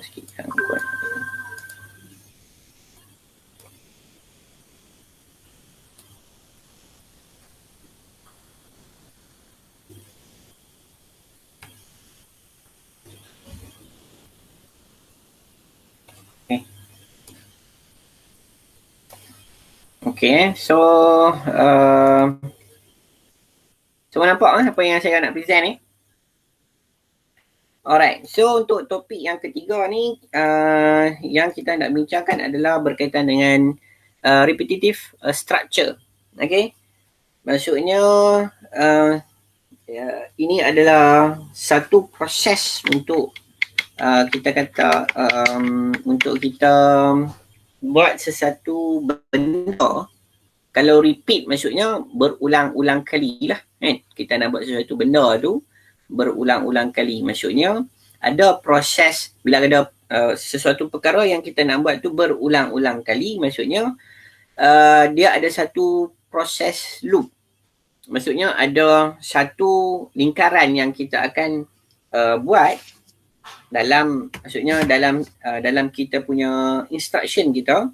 Sikit gangguan. Okay, so semua nampak apa yang saya nak present ni? Alright, so untuk topik yang ketiga ni, yang kita nak bincangkan adalah berkaitan dengan repetitive structure. Okay, maksudnya ini adalah satu proses untuk kita kata untuk kita buat sesuatu benda. Kalau repeat maksudnya berulang-ulang kali lah kan. Kita nak buat sesuatu benda tu berulang-ulang kali. Maksudnya ada proses bila ada sesuatu perkara yang kita nak buat tu berulang-ulang kali. Maksudnya dia ada satu proses loop. Maksudnya ada satu lingkaran yang kita akan buat dalam, maksudnya dalam kita punya instruction kita.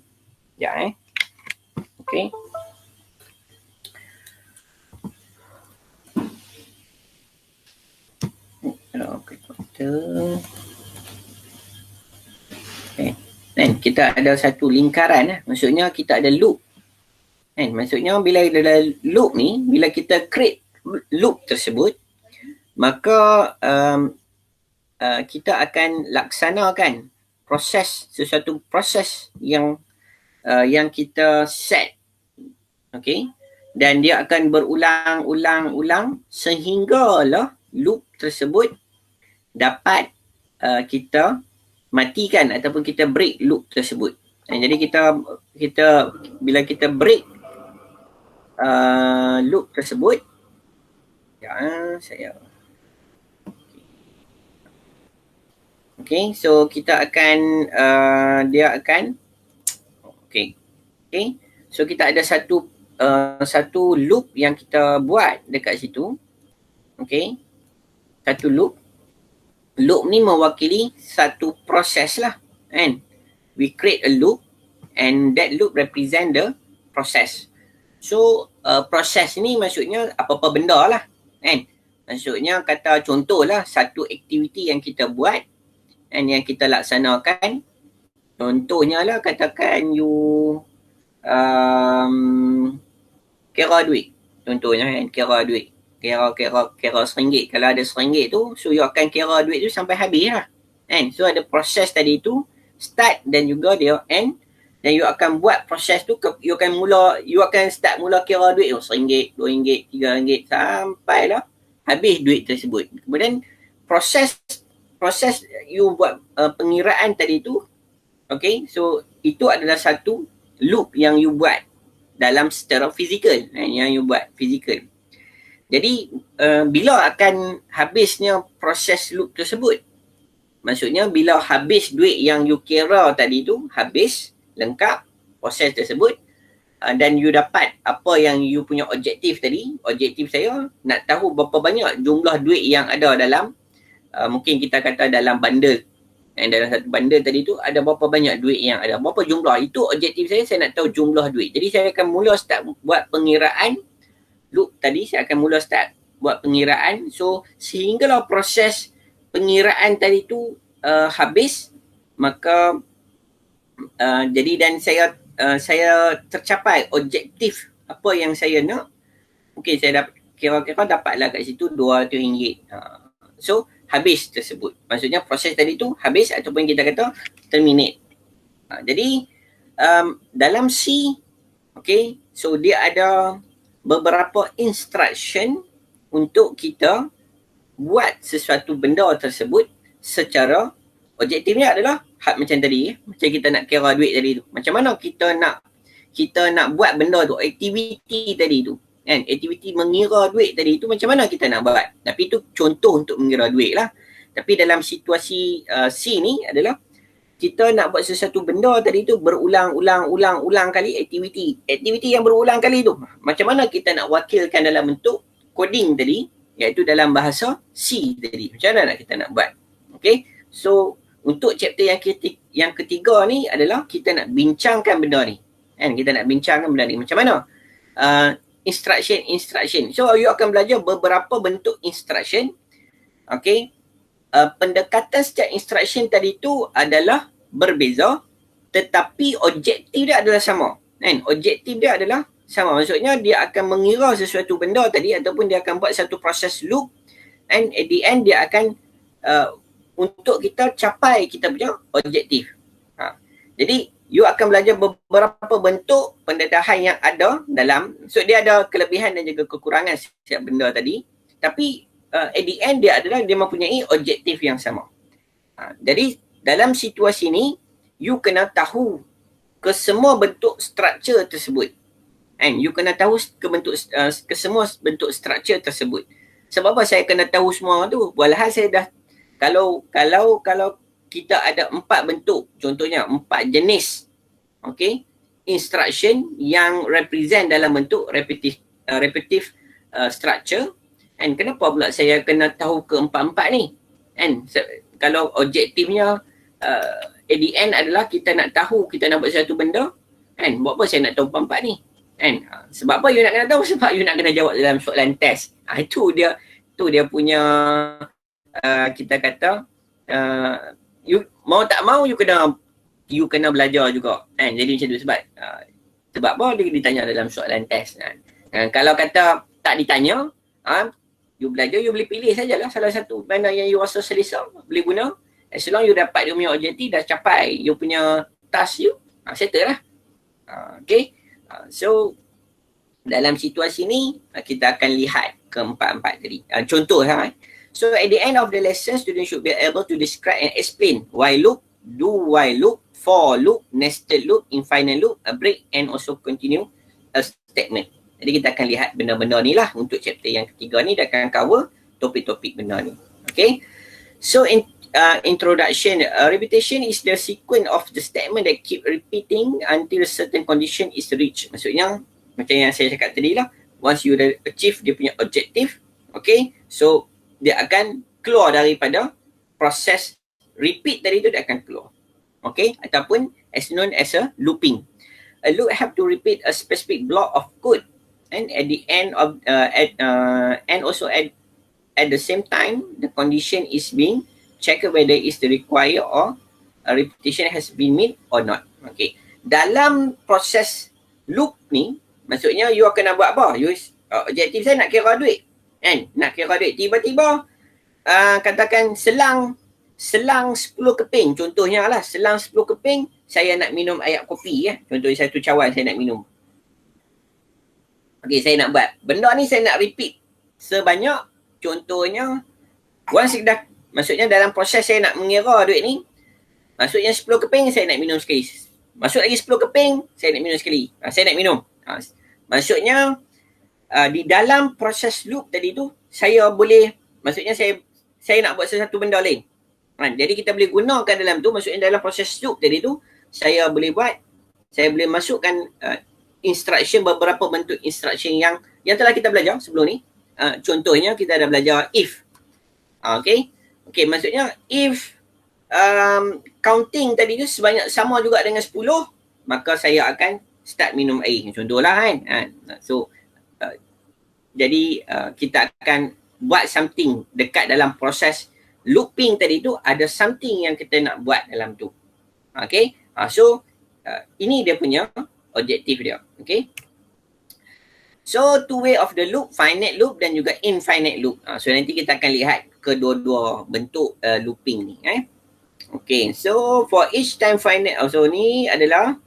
Ya Okay. Okay. Dan kita ada satu lingkaran, maksudnya kita ada loop. Kan? Maksudnya bila ada loop ni, bila kita create loop tersebut, maka kita akan laksanakan sesuatu proses yang kita set. Okay. Dan dia akan berulang-ulang sehinggalah loop tersebut dapat kita matikan ataupun kita break loop tersebut. Jadi kita bila kita break loop tersebut, okay, so kita akan dia akan okay, so kita ada satu loop yang kita buat dekat situ. Okay, satu loop ni mewakili satu proses lah kan. We create a loop and that loop represent the process. So proses ni maksudnya apa-apa benda lah kan. Maksudnya kata contoh lah satu aktiviti yang kita buat dan yang kita laksanakan. Contohnya lah katakan you kira duit. Contohnya kan, kira duit. Kira RM1. Kalau ada RM1 tu, so you akan kira duit tu sampai habis lah. Kan? So ada proses tadi tu, start dan juga dia end. Dan you akan buat proses tu, you akan start mula kira duit tu, RM1, RM2, RM3, sampailah habis duit tersebut. Kemudian proses you buat pengiraan tadi tu, okay, so itu adalah satu loop yang you buat dalam secara fizikal, yang you buat fizikal. Jadi bila akan habisnya proses loop tersebut? Maksudnya bila habis duit yang you kira tadi tu, habis, lengkap proses tersebut, dan you dapat apa yang you punya objektif tadi. Objektif saya nak tahu berapa banyak jumlah duit yang ada dalam, mungkin kita kata dalam bundle. Dan dalam satu bundle tadi tu ada berapa banyak duit yang ada, berapa jumlah. Itu objektif saya nak tahu jumlah duit. Jadi saya akan mula start buat pengiraan loop tadi, saya akan mula start buat pengiraan. So sehinggalah proses pengiraan tadi tu habis, maka jadi dan saya tercapai objektif apa yang saya nak. Okey, saya dapat kira-kira dapatlah kat situ RM200. So habis tersebut. Maksudnya proses tadi tu habis ataupun kita kata terminate. Jadi dalam C, okay, so dia ada beberapa instruction untuk kita buat sesuatu benda tersebut secara objektifnya adalah macam tadi, macam kita nak kira duit tadi tu. Macam mana kita nak buat benda tu, aktiviti tadi tu. Kan, aktiviti mengira duit tadi tu macam mana kita nak buat. Tapi itu contoh untuk mengira duit lah. Tapi dalam situasi C ni adalah kita nak buat sesuatu benda tadi tu berulang-ulang kali aktiviti yang berulang kali tu. Macam mana kita nak wakilkan dalam bentuk coding tadi, iaitu dalam bahasa C tadi. Macam mana kita nak buat. Okay, so untuk chapter yang ketiga ni adalah kita nak bincangkan benda ni. Kan? Kita nak bincangkan benda ni. Macam mana? Instruction. So you akan belajar beberapa bentuk instruction. Okay. Pendekatan setiap instruction tadi tu adalah berbeza, tetapi objektif dia adalah sama. Kan? Objektif dia adalah sama. Maksudnya dia akan mengira sesuatu benda tadi ataupun dia akan buat satu proses loop, and at the end dia akan untuk kita capai kita punya objektif. Jadi you akan belajar beberapa bentuk pendedahan yang ada dalam, so dia ada kelebihan dan juga kekurangan setiap benda tadi, tapi at the end dia mempunyai objektif yang sama. Jadi dalam situasi ni you kena tahu ke semua bentuk struktur tersebut. And you kena tahu ke semua bentuk struktur tersebut. Sebab apa saya kena tahu semua tu? Walhal saya dah, kalau kita ada 4 bentuk, contohnya 4 jenis, okay, instruction yang represent dalam bentuk repetitive structure, and kenapa pula saya kena tahu ke 4 ni? And kalau objektifnya at the end adalah kita nak tahu, kita nak buat satu benda, kan? Buat apa saya nak tahu 4 ni? Kan? Sebab apa you nak kena tahu? Sebab you nak kena jawab dalam soalan test. Itu dia punya kita kata you mau tak mau you kena belajar juga. Kan? Jadi macam tu sebab apa dia ditanya dalam soalan test. Kalau kata tak ditanya, you belajar, you boleh pilih sajalah salah satu mana yang you rasa selesa, boleh guna. As long you dapat dia punya objektif, dah capai you punya task you, settle lah. Okay. So dalam situasi ni kita akan lihat keempat-empat tadi. Contoh lah. So at the end of the lesson, students should be able to describe and explain while loop, do while loop, for loop, nested loop, infinite loop, a break, and also continue a statement. Jadi kita akan lihat benda-benda ni lah untuk chapter yang ketiga ni, dia akan cover topik-topik benda ni. Okay. So introduction. Repetition is the sequence of the statement that keep repeating until a certain condition is reached. Maksudnya macam yang saya cakap tadi lah, once you dah achieve dia punya objektif, okay, so dia akan keluar daripada proses repeat tadi tu, dia akan keluar. Okay, ataupun as known as a looping. A loop have to repeat a specific block of code, and at the end of and also at the same time the condition is being check whether is the required or a repetition has been made or not. Okay. Dalam proses loop ni, maksudnya you akan nak buat apa? Objektif saya nak kira duit. Kan? Nak kira duit. Tiba-tiba katakan selang 10 keping. Contohnya lah, selang 10 keping saya nak minum air kopi. Contohnya satu cawan saya nak minum. Okay, saya nak buat. Benda ni saya nak repeat sebanyak, contohnya once dah, maksudnya dalam proses saya nak mengira duit ni, maksudnya 10 keping saya nak minum sekali. Masuk lagi 10 keping, saya nak minum sekali. Saya nak minum. Maksudnya di dalam proses loop tadi tu, saya boleh, maksudnya saya nak buat sesuatu benda lain. Jadi kita boleh gunakan dalam tu, maksudnya dalam proses loop tadi tu, saya boleh masukkan instruction, beberapa bentuk instruction yang telah kita belajar sebelum ni. Contohnya kita dah belajar if. Okay, maksudnya if counting tadi tu sebanyak sama juga dengan 10, maka saya akan start minum air. Contohlah kan. So jadi kita akan buat something dekat dalam proses looping tadi tu, ada something yang kita nak buat dalam tu. Okay. So ini dia punya objektif dia. Okay. So two way of the loop, finite loop dan juga infinite loop. So nanti kita akan lihat kedua-dua bentuk looping ni. Okay, so for each time finite, so ni adalah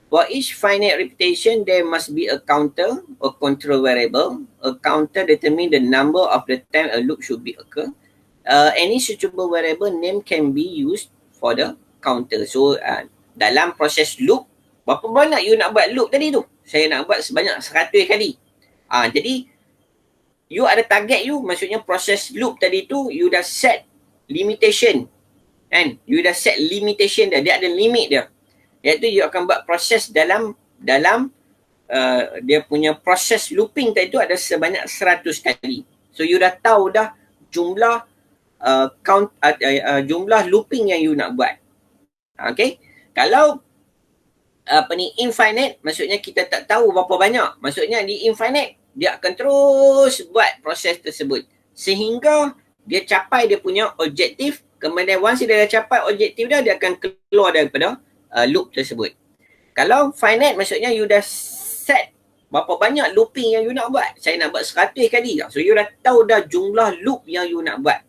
for each finite repetition there must be a counter or control variable. A counter determine the number of the time a loop should be occur. Any suitable variable name can be used for the counter. So dalam proses loop, berapa banyak you nak buat loop tadi tu? Saya nak buat sebanyak 100 kali. Jadi you ada target you, maksudnya proses loop tadi tu you dah set limitation. Kan? You dah set limitation dia ada limit dia. Iaitu you akan buat proses dalam dia punya proses looping tadi tu ada sebanyak 100 kali. So you dah tahu dah jumlah jumlah looping yang you nak buat. Okay. Kalau infinite, maksudnya kita tak tahu berapa banyak. Maksudnya di infinite, dia akan terus buat proses tersebut. Sehingga dia capai dia punya objektif. Kemudian once dia dah capai objektif dia akan keluar daripada loop tersebut. Kalau finite, maksudnya you dah set berapa banyak looping yang you nak buat. Saya nak buat 100 kali. So you dah tahu dah jumlah loop yang you nak buat.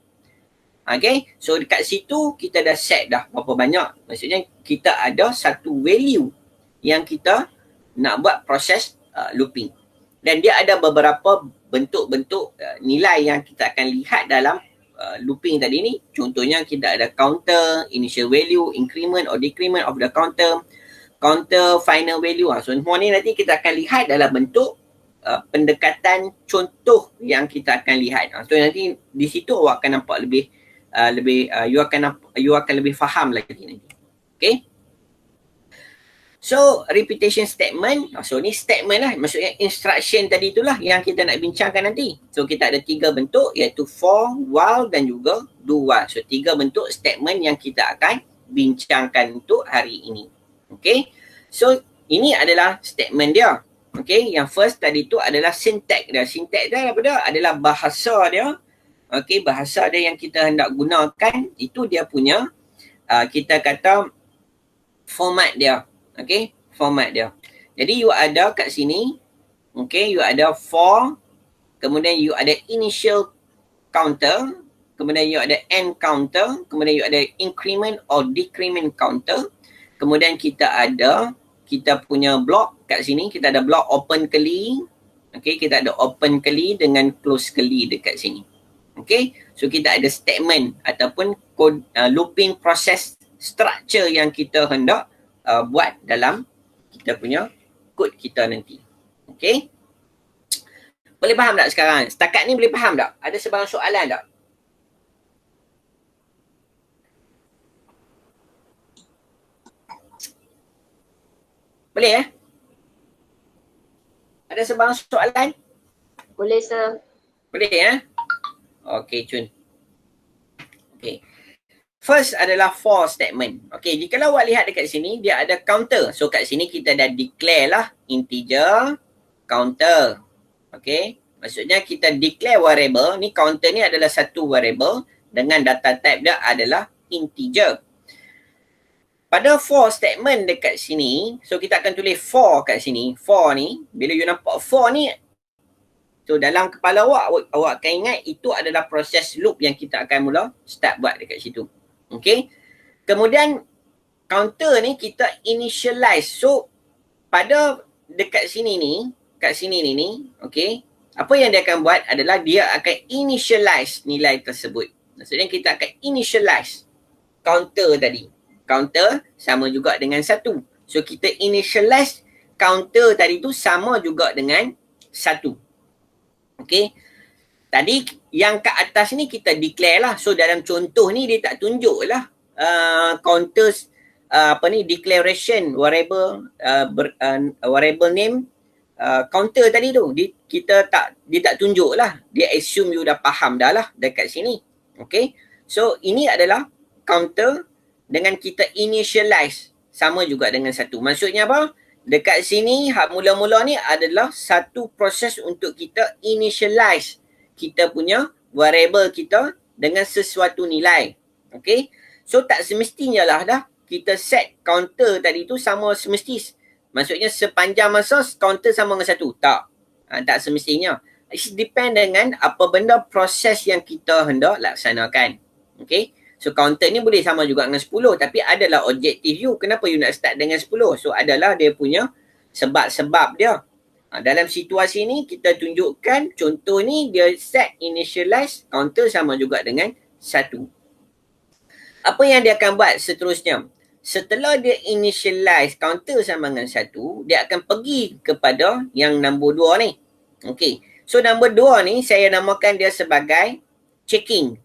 Okay, so dekat situ kita dah set dah berapa banyak. Maksudnya kita ada satu value yang kita nak buat proses looping. Dan dia ada beberapa bentuk-bentuk nilai yang kita akan lihat dalam looping tadi ni. Contohnya kita ada counter, initial value, increment or decrement of the counter, final value. So semua ni nanti kita akan lihat dalam bentuk pendekatan contoh yang kita akan lihat. So nanti di situ awak akan nampak lebih you akan lebih faham lagi nanti. Okay. So repetition statement. So ni statement lah. Maksudnya instruction tadi itulah yang kita nak bincangkan nanti. So kita ada 3 bentuk iaitu for, while dan juga do while. So 3 bentuk statement yang kita akan bincangkan untuk hari ini. Okay. So ini adalah statement dia. Okay. Yang first tadi tu adalah syntax dia. Syntax dia apa dia? Adalah bahasa dia. Okay, bahasa dia yang kita hendak gunakan itu dia punya kita kata format dia. Okay, format dia. Jadi you ada kat sini, okay, you ada for, kemudian you ada initial counter, kemudian you ada end counter, kemudian you ada increment or decrement counter, kemudian kita punya block kat sini, kita ada block open keli, okay, kita ada open keli dengan close keli dekat sini. Okay, so kita ada statement ataupun code, looping process structure yang kita hendak buat dalam kita punya kod kita nanti. Okay, boleh faham tak sekarang? Setakat ni boleh faham tak? Ada sebarang soalan tak? Boleh Ada sebarang soalan? Boleh, sir. Boleh Okay, Cun. Okay. First adalah for statement. Okay, jika awak lihat dekat sini, dia ada counter. So, kat sini kita dah declare lah integer counter. Okay, maksudnya kita declare variable. Ni counter ni adalah satu variable dengan data type dia adalah integer. Pada for statement dekat sini, so kita akan tulis for kat sini. For ni, bila you nampak for ni, so dalam kepala awak akan ingat itu adalah proses loop yang kita akan mula start buat dekat situ. Okay. Kemudian counter ni kita initialize. So pada dekat sini ni, kat sini ni, okay, apa yang dia akan buat adalah dia akan initialize nilai tersebut. Maksudnya kita akan initialize counter tadi. Counter sama juga dengan 1. So kita initialize counter tadi tu sama juga dengan 1. Okay. Tadi yang kat atas ni kita declare lah. So dalam contoh ni dia tak tunjuk lah counters declaration variable variable name counter tadi tu. Dia tak tunjuk lah. Dia assume you dah faham dah lah dekat sini. Okay. So ini adalah counter dengan kita initialize sama juga dengan 1. Maksudnya apa? Dekat sini hak mula-mula ni adalah satu proses untuk kita initialize kita punya variable kita dengan sesuatu nilai. Okay. So tak semestinya lah dah kita set counter tadi tu sama semesti. Maksudnya sepanjang masa counter sama dengan 1. Tak semestinya. It depend dengan apa benda proses yang kita hendak laksanakan. Okay. So counter ni boleh sama juga dengan 10 tapi adalah objektif you. Kenapa you nak start dengan 10? So adalah dia punya sebab-sebab dia. Dalam situasi ni kita tunjukkan contoh ni dia set initialize counter sama juga dengan 1. Apa yang dia akan buat seterusnya? Setelah dia initialize counter sama dengan 1, dia akan pergi kepada yang nombor 2 ni. Okay. So nombor 2 ni saya namakan dia sebagai checking.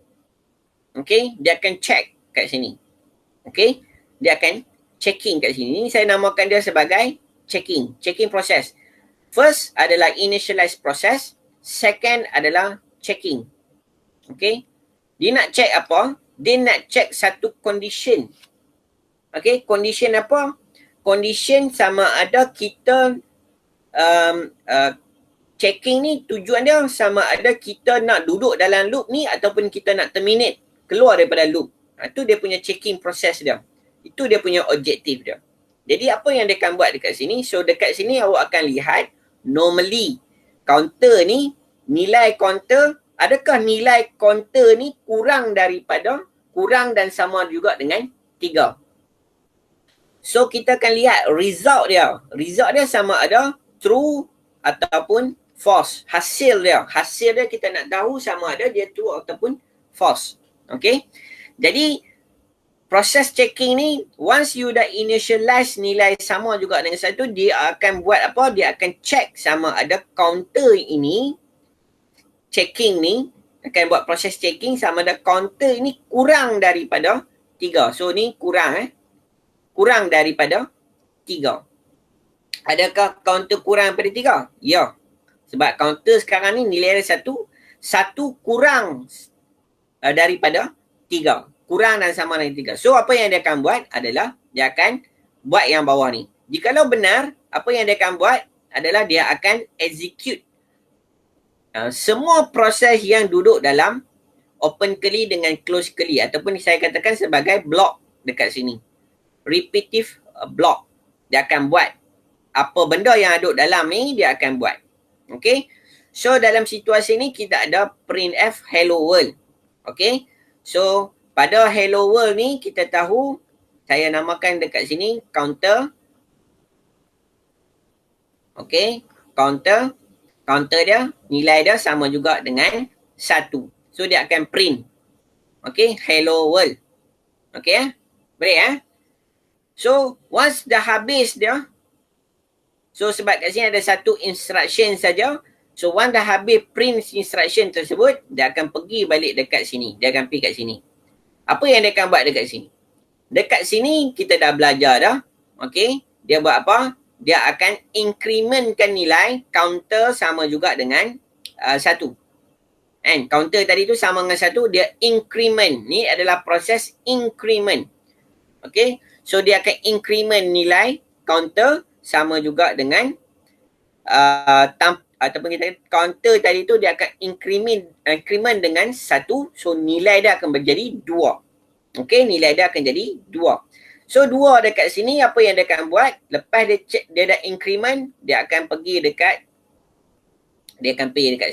Okay, dia akan check kat sini. Okay, dia akan checking kat sini. Ini saya namakan dia sebagai checking process. First adalah initialize process. Second adalah checking. Okay, Dia nak check apa? Dia nak check satu condition. Okay, condition apa? Condition sama ada kita checking ni tujuan dia sama ada kita nak duduk dalam loop ni ataupun kita nak terminate, keluar daripada loop. Itu dia punya checking proses dia. Itu dia punya objektif dia. Jadi apa yang dia akan buat dekat sini? So dekat sini awak akan lihat normally counter ni, nilai counter, adakah nilai counter ni kurang dan sama juga dengan 3. So kita akan lihat result dia. Result dia sama ada true ataupun false. Hasil dia kita nak tahu sama ada dia true ataupun false. Okay. Jadi proses checking ni, once you dah initialize nilai sama juga dengan 1, dia akan buat apa? Dia akan check sama ada counter ini, checking ni, akan buat proses checking sama ada counter ini kurang daripada 3. So ni kurang kurang daripada 3. Adakah counter kurang daripada 3? Ya. Sebab counter sekarang ni nilai dia 1 kurang daripada 3. Kurang dan sama dengan 3. So apa yang dia akan buat adalah dia akan buat yang bawah ni. Jikalau benar, apa yang dia akan buat adalah dia akan execute semua proses yang duduk dalam open curly dengan close curly ataupun saya katakan sebagai block dekat sini. Repetitive block. Dia akan buat apa benda yang ada dalam ni dia akan buat. Okay. So dalam situasi ni kita ada printf hello world. Okay. So pada hello world ni kita tahu, saya namakan dekat sini counter. Okay. Counter dia, nilai dia sama juga dengan 1. So dia akan print. Okay. Hello world. Okay. Boleh So once dah habis dia, so sebab kat sini ada satu instruction saja. So once dah habis print instruction tersebut, dia akan pergi balik dekat sini. Dia akan pergi kat sini. Apa yang dia akan buat dekat sini? Dekat sini kita dah belajar dah. Okay. Dia buat apa? Dia akan incrementkan nilai counter sama juga dengan 1. And counter tadi tu sama dengan 1, dia increment. Ni adalah proses increment. Okay. So dia akan increment nilai counter sama juga dengan ataupun kita counter tadi tu dia akan increment dengan 1. So nilai dia akan menjadi 2. Okay, nilai dia akan jadi 2. So 2 dekat sini apa yang dia akan buat? Lepas dia check, dia dah increment, dia akan pergi dekat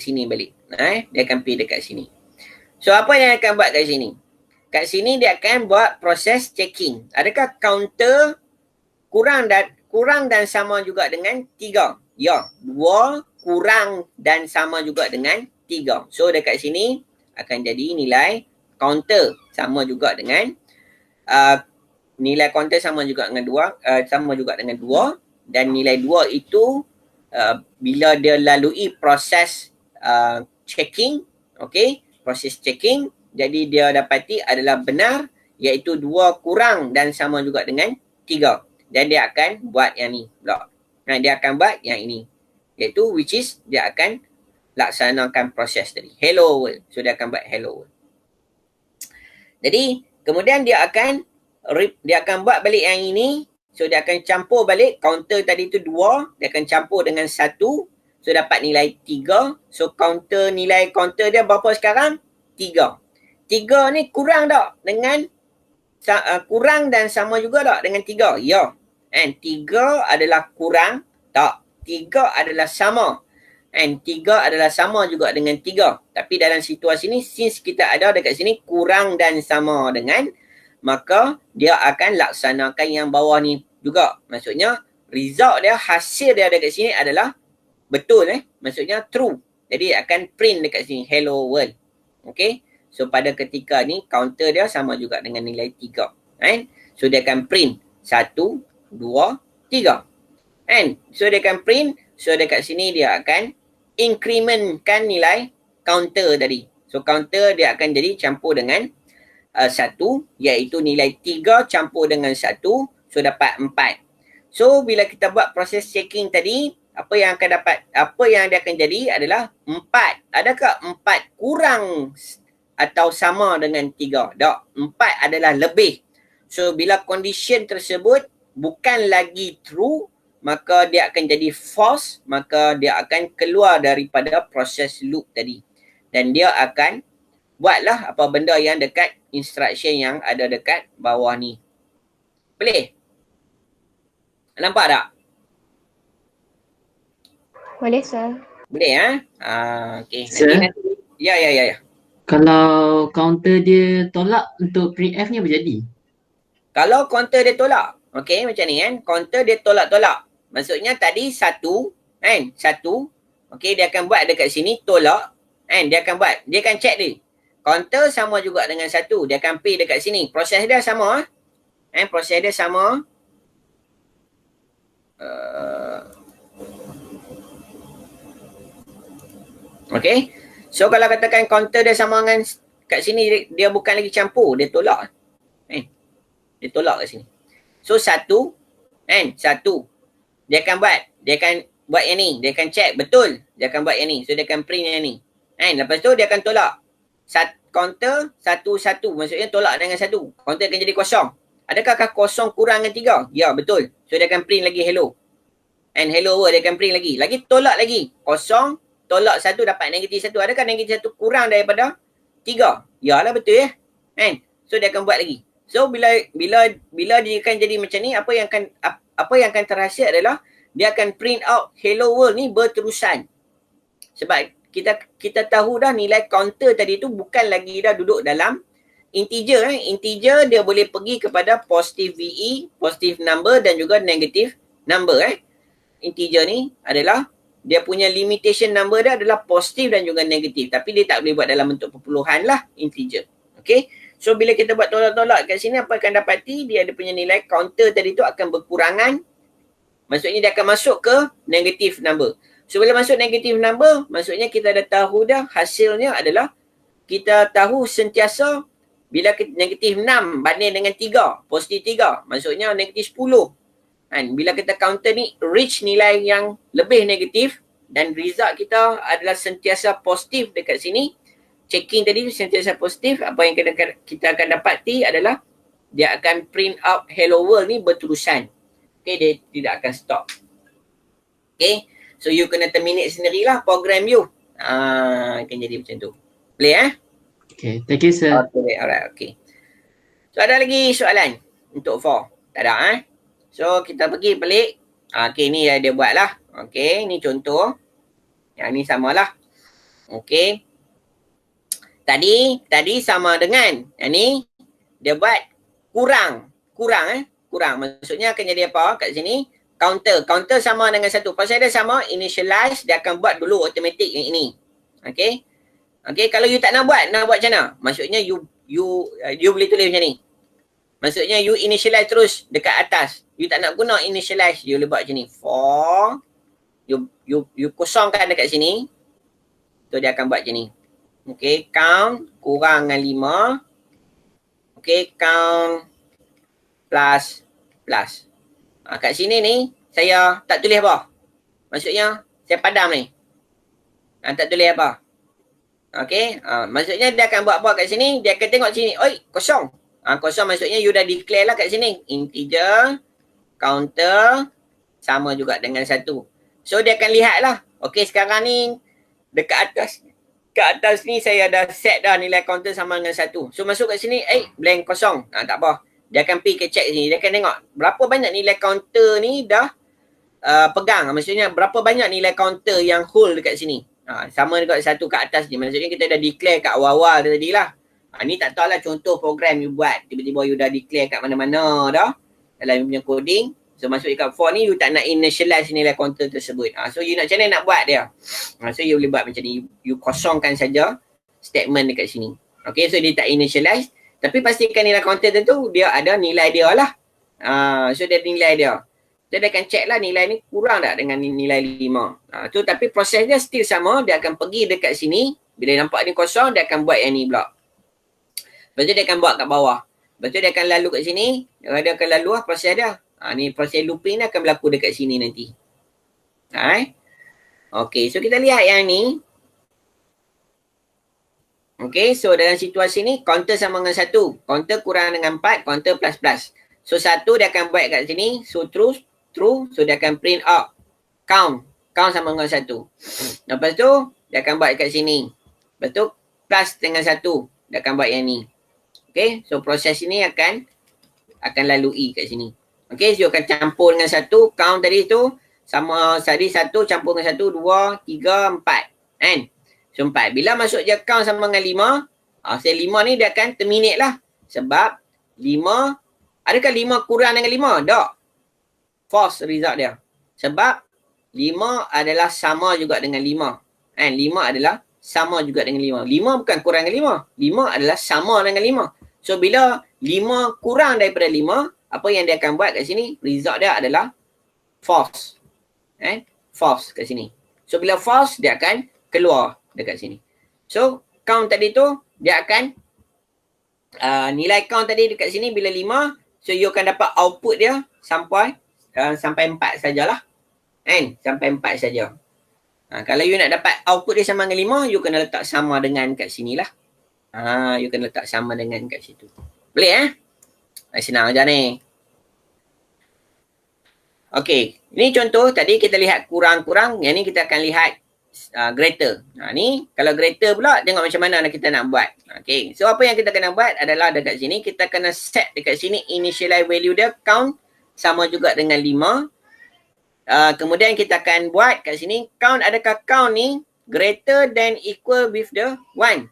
sini balik. Dia akan pergi dekat sini. So apa yang akan buat kat sini? Kat sini dia akan buat proses checking. Adakah counter kurang dan sama juga dengan 3? Ya, 2 kurang dan sama juga dengan 3. So dekat sini akan jadi nilai counter sama juga dengan nilai counter sama juga dengan 2, dan nilai 2 itu bila dia lalui proses checking, okay, proses checking, jadi dia dapati adalah benar, iaitu 2 kurang dan sama juga dengan 3. Dan dia akan buat yang ni pula. Dia akan buat yang ini. Iaitu which is dia akan laksanakan proses tadi. Hello world. So dia akan buat hello world. Jadi kemudian dia akan buat balik yang ini. So dia akan campur balik counter tadi tu 2. Dia akan campur dengan 1. So dapat nilai 3. So nilai counter dia berapa sekarang? 3. 3 ni kurang tak dengan kurang dan sama juga tak dengan 3? Ya. And 3 adalah kurang tak? 3 adalah sama. And 3 adalah sama juga dengan 3. Tapi dalam situasi ni, since kita ada dekat sini kurang dan sama dengan, maka dia akan laksanakan yang bawah ni juga. Maksudnya result dia, hasil dia dekat sini adalah betul maksudnya true. Jadi akan print dekat sini hello world. Okay. So pada ketika ni counter dia sama juga dengan nilai 3. So dia akan print 1, 2, 3. So dia akan print. So dekat sini dia akan incrementkan nilai counter tadi. So counter dia akan jadi campur dengan 1, iaitu nilai 3 campur dengan 1. So dapat 4. So bila kita buat proses checking tadi, apa yang dia akan jadi adalah 4. Adakah 4 kurang atau sama dengan 3. Tak, 4 adalah lebih. So bila condition tersebut bukan lagi true, maka dia akan jadi false, maka dia akan keluar daripada proses loop tadi. Dan dia akan buatlah apa benda yang dekat instruction yang ada dekat bawah ni. Boleh? Nampak tak? Boleh, sir. Boleh okay. Sir? Nanti. Ya. Kalau counter dia tolak untuk printf ni apa jadi? Kalau counter dia tolak, okay, macam ni kan, counter dia tolak-tolak. Maksudnya tadi 1, kan, 1, okay, dia akan buat dekat sini tolak, kan, dia akan buat, dia akan check dia. Counter sama juga dengan 1, dia akan pay dekat sini. Proses dia sama, proses dia sama. Okay, so kalau katakan counter dia sama dengan kat sini, dia bukan lagi campur, dia tolak. Dia tolak kat sini. So 1, kan, 1. Dia akan buat yang ni. Dia akan check betul. Dia akan buat yang ni. So dia akan print yang ni. Kan, lepas tu dia akan tolak. Counter 1, 1. Maksudnya tolak dengan 1. Counter akan jadi kosong. Adakah kosong kurang dengan 3? Ya, betul. So dia akan print lagi hello. And hello dia akan print lagi. Lagi tolak lagi. Kosong, tolak 1 dapat negatif 1. Adakah negatif 1 kurang daripada 3? Ya lah, betul ya. Kan? So dia akan buat lagi. So bila dia akan jadi macam ni, apa yang akan terhasil adalah dia akan print out hello world ni berterusan. Sebab kita tahu dah nilai counter tadi tu bukan lagi dah duduk dalam integer. Integer dia boleh pergi kepada positive VE, positive number dan juga negative number. Integer ni adalah dia punya limitation number dia adalah positif dan juga negatif. Tapi dia tak boleh buat dalam bentuk perpuluhan lah integer. Okay. So bila kita buat tolak-tolak kat sini, apa akan dapati? Dia ada punya nilai counter tadi tu akan berkurangan. Maksudnya dia akan masuk ke negative number. So bila masuk negative number, maksudnya kita dah tahu dah hasilnya adalah kita tahu sentiasa bila negatif 6 banding dengan 3, positif 3, maksudnya negatif 10. Kan? Bila kita counter ni reach nilai yang lebih negatif dan result kita adalah sentiasa positif dekat sini, checking tadi sentiasa positif, apa yang kita akan dapati adalah dia akan print out hello world ni berterusan. Okay, dia tidak akan stop. Okay, so you kena terminate sendirilah program you. Akan jadi macam tu. Boleh Okay, thank you sir. Okay, alright, okay. So ada lagi soalan untuk 4? Tak ada So kita pergi balik. Okay, ni dia buat lah. Okay, ni contoh. Yang ni samalah. Okay. Tadi sama dengan yang ni dia buat kurang. Maksudnya akan jadi apa kat sini? Counter sama dengan 1. Pasal dia sama, initialize dia akan buat dulu automatic yang ini. Okay. Okay, kalau you tak nak buat macam mana? Maksudnya you boleh tulis macam ni. Maksudnya you initialize terus dekat atas. You tak nak guna initialize, you boleh buat macam ni. For you kosongkan dekat sini. So dia akan buat macam ni. Okay, count kurang dengan 5. Okay, count plus. Kat sini ni, saya tak tulis apa. Maksudnya, saya padam ni. Tak tulis apa. Okay, maksudnya dia akan buat apa kat sini, dia akan tengok sini. Oi, kosong. Kosong maksudnya you dah declare lah kat sini. Integer, counter, sama juga dengan 1. So, dia akan lihat lah. Okay, sekarang ni, dekat atas ni saya dah set dah nilai counter sama dengan 1. So masuk kat sini, blank kosong. Tak apa. Dia akan pergi ke check sini. Dia akan tengok berapa banyak nilai counter ni dah pegang. Maksudnya berapa banyak nilai counter yang hold dekat sini. Sama dengan 1 kat atas ni. Maksudnya kita dah declare kat awal-awal tadi lah. Ni tak tahulah contoh program you buat. Tiba-tiba you dah declare kat mana-mana dah. Dalam you punya coding. So masuk dekat for ni, you tak nak initialize nilai counter tersebut. So you nak macam mana nak buat dia? So you boleh buat macam ni. You kosongkan saja statement dekat sini. Okay, so dia tak initialize. Tapi pastikan nilai counter tu dia ada nilai dia lah. So dia nilai dia. So dia akan check lah nilai ni kurang tak dengan nilai 5. Tu tapi proses dia still sama. Dia akan pergi dekat sini. Bila nampak ni kosong, dia akan buat yang ni pula. Lepas tu dia akan buat kat bawah. Lepas tu dia akan lalu kat sini. Dia akan lalu lah proses dia. Ni proses looping ni akan berlaku dekat sini nanti. Okay, so kita lihat yang ni. Okay, so dalam situasi ni counter sama dengan 1. Counter kurang dengan 4, counter plus plus. So 1 dia akan buat kat sini, so true, so dia akan print out. Count sama dengan 1. Lepas tu dia akan buat kat sini. Lepas tu plus dengan 1, dia akan buat yang ni. Okay, so proses ini akan lalui kat sini. Okay, so akan campur dengan 1, count tadi tu sama tadi 1 campur dengan 1, 2, 3, 4. Kan? So 4. Bila masuk je count sama dengan 5, saya 5 ni dia akan terminate lah. Sebab 5, adakah 5 kurang dengan 5? Tak. False result dia. Sebab 5 adalah sama juga dengan 5. Kan? 5 adalah sama juga dengan 5. 5 bukan kurang dengan 5. 5 adalah sama dengan 5. So bila 5 kurang daripada 5, apa yang dia akan buat kat sini? Result dia adalah false. False kat sini. So bila false, dia akan keluar dekat sini. So count tadi tu, dia akan nilai count tadi dekat sini bila 5, so you akan dapat output dia sampai 4 sajalah. Kan? Sampai 4 saja. Kalau you nak dapat output dia sama dengan 5, you kena letak sama dengan kat sini lah. You kena letak sama dengan kat situ. Boleh senang je ni. Okay, ini contoh tadi kita lihat kurang-kurang. Yang ni kita akan lihat greater. Ni kalau greater pula, tengok macam mana kita nak buat. Okay, so apa yang kita kena buat adalah dekat sini kita kena set dekat sini initialize value dia count sama juga dengan 5. Kemudian kita akan buat kat sini count, adakah count ni greater than equal with the 1.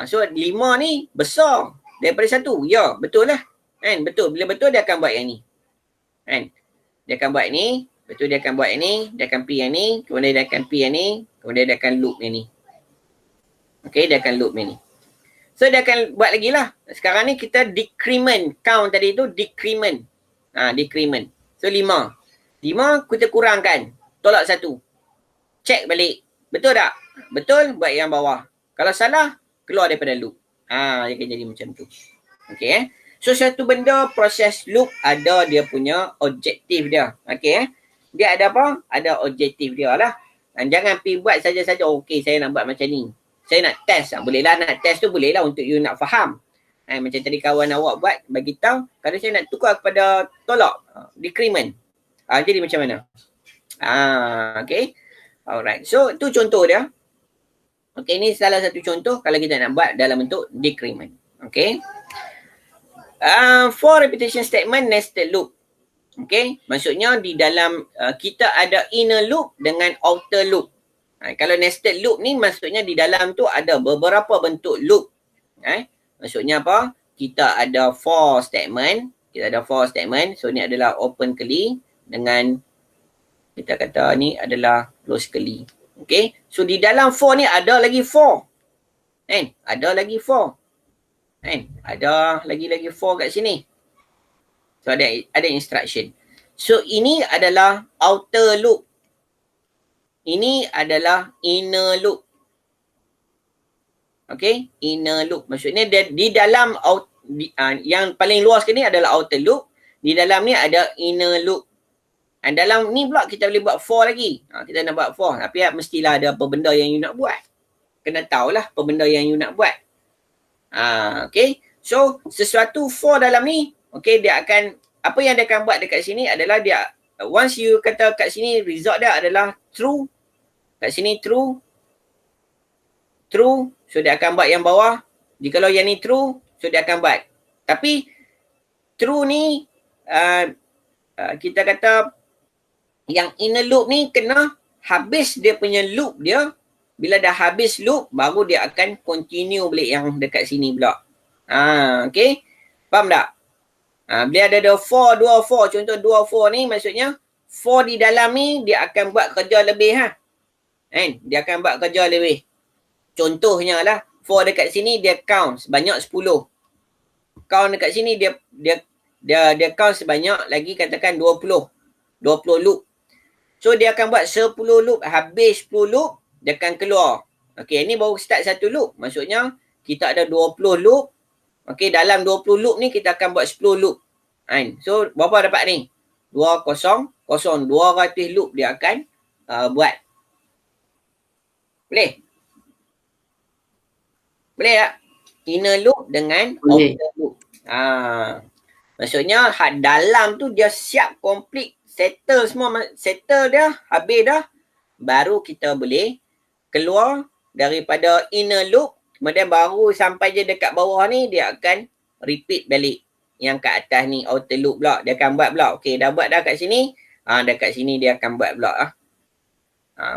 So 5 ni besar daripada 1. Ya, betul lah. Kan? Betul. Bila betul dia akan buat yang ni. Kan? Dia akan buat ni, betul dia akan buat yang ni, dia akan P yang ni, kemudian dia akan P yang ni, kemudian dia akan loop yang ni. Okay, dia akan loop yang ni. So dia akan buat lagi lah. Sekarang ni kita decrement. Count tadi tu decrement. Decrement. So 5 kita kurangkan. Tolak 1. Check balik. Betul tak? Betul, buat yang bawah. Kalau salah, keluar daripada loop. Dia akan jadi macam tu. Okay So satu benda proses loop ada dia punya objektif dia. Okay Dia ada apa? Ada objektif dia lah. Dan jangan pergi buat saja-saja. Okay, saya nak buat macam ni. Saya nak test. Boleh lah nak test tu, boleh lah untuk you nak faham. Macam tadi kawan awak buat, bagi tahu. Kalau saya nak tukar kepada tolak, decrement. Jadi macam mana? Okay. Alright. So tu contoh dia. Okay, ni salah satu contoh kalau kita nak buat dalam bentuk decrement. Okay. For repetition statement, nested loop. Okay, maksudnya di dalam kita ada inner loop dengan outer loop. Kalau nested loop ni maksudnya di dalam tu ada beberapa bentuk loop. Maksudnya apa? Kita ada for statement. So ni adalah open curly dengan kita kata ni adalah close curly. Okay, so di dalam for ni ada lagi for. Ada lagi for. Ada lagi for kat sini. So ada instruction. So ini adalah outer loop. Ini adalah inner loop. Okay, inner loop. Maksudnya di dalam yang paling luas ni adalah outer loop. Di dalam ni ada inner loop. Dan dalam ni pula kita boleh buat for lagi. Kita nak buat for. Tapi mestilah ada apa benda yang you nak buat. Kena tahulah apa benda yang you nak buat. Okay. So, sesuatu for dalam ni, okay, dia akan, apa yang dia akan buat dekat sini adalah dia, once you kata kat sini, result dia adalah true. Kat sini true. So, dia akan buat yang bawah. Jikalau yang ni true, so dia akan buat. Tapi, true ni, kita kata, yang inner loop ni kena habis dia punya loop dia. Bila dah habis loop, baru dia akan continue balik yang dekat sini pula. Okay. Faham tak? Bila ada for, dua for. Contoh dua for ni maksudnya, for di dalam ni dia akan buat kerja lebih. Dia akan buat kerja lebih. Contohnya lah, for dekat sini dia count sebanyak 10. Count dekat sini dia count sebanyak lagi katakan 20 loop. So dia akan buat 10 loop, habis 10 loop, dia akan keluar. Okey, ni baru start satu loop. Maksudnya kita ada 20 loop. Okey, dalam 20 loop ni kita akan buat 10 loop. So berapa dapat ni? 200, 200 loop dia akan buat. Boleh? Boleh tak? Inner loop dengan Boleh. outer loop. Maksudnya dalam tu dia siap complete, settle semua, settle dah, habis dah. Baru kita boleh keluar daripada inner loop, kemudian baru sampai je dekat bawah ni, dia akan repeat balik yang kat atas ni, outer loop pula. Dia akan buat pula. Okay, dah buat dah kat sini. Dekat sini dia akan buat pula lah.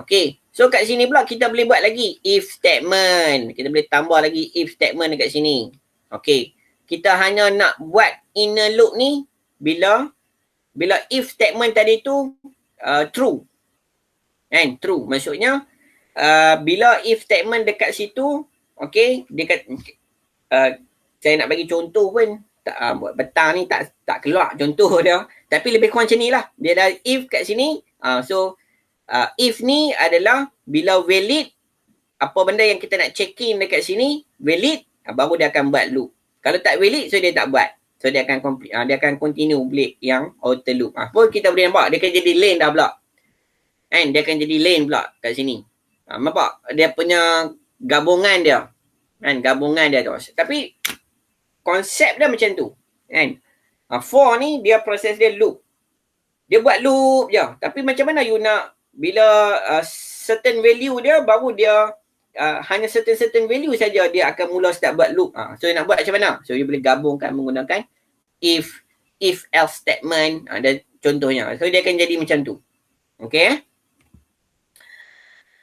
Okay. So kat sini pula kita boleh buat lagi if statement. Kita boleh tambah lagi if statement dekat sini. Okay. Kita hanya nak buat inner loop ni bila if statement tadi tu true. Kan? True. Maksudnya bila if statement dekat situ, okay, dia saya nak bagi contoh pun buat petang ni tak keluar contoh dia, tapi lebih kurang macam ni lah. Dia dah if kat sini, so if ni adalah bila valid, apa benda yang kita nak check in dekat sini valid, baru dia akan buat loop. Kalau tak valid, so dia tak buat. So dia akan continue balik yang outer loop. Pun kita boleh nampak dia akan jadi lane dah pula. Kan? Dia akan jadi lane pula kat sini. Nampak? Dia punya gabungan dia. Kan? Gabungan dia tu. Tapi konsep dia macam tu. Kan? For ni dia proses dia loop. Dia buat loop je. Tapi macam mana you nak bila certain value dia baru dia hanya certain value saja dia akan mula start buat loop. So you nak buat macam mana? So you boleh gabungkan menggunakan if else statement. Dan contohnya. So dia akan jadi macam tu. Okay.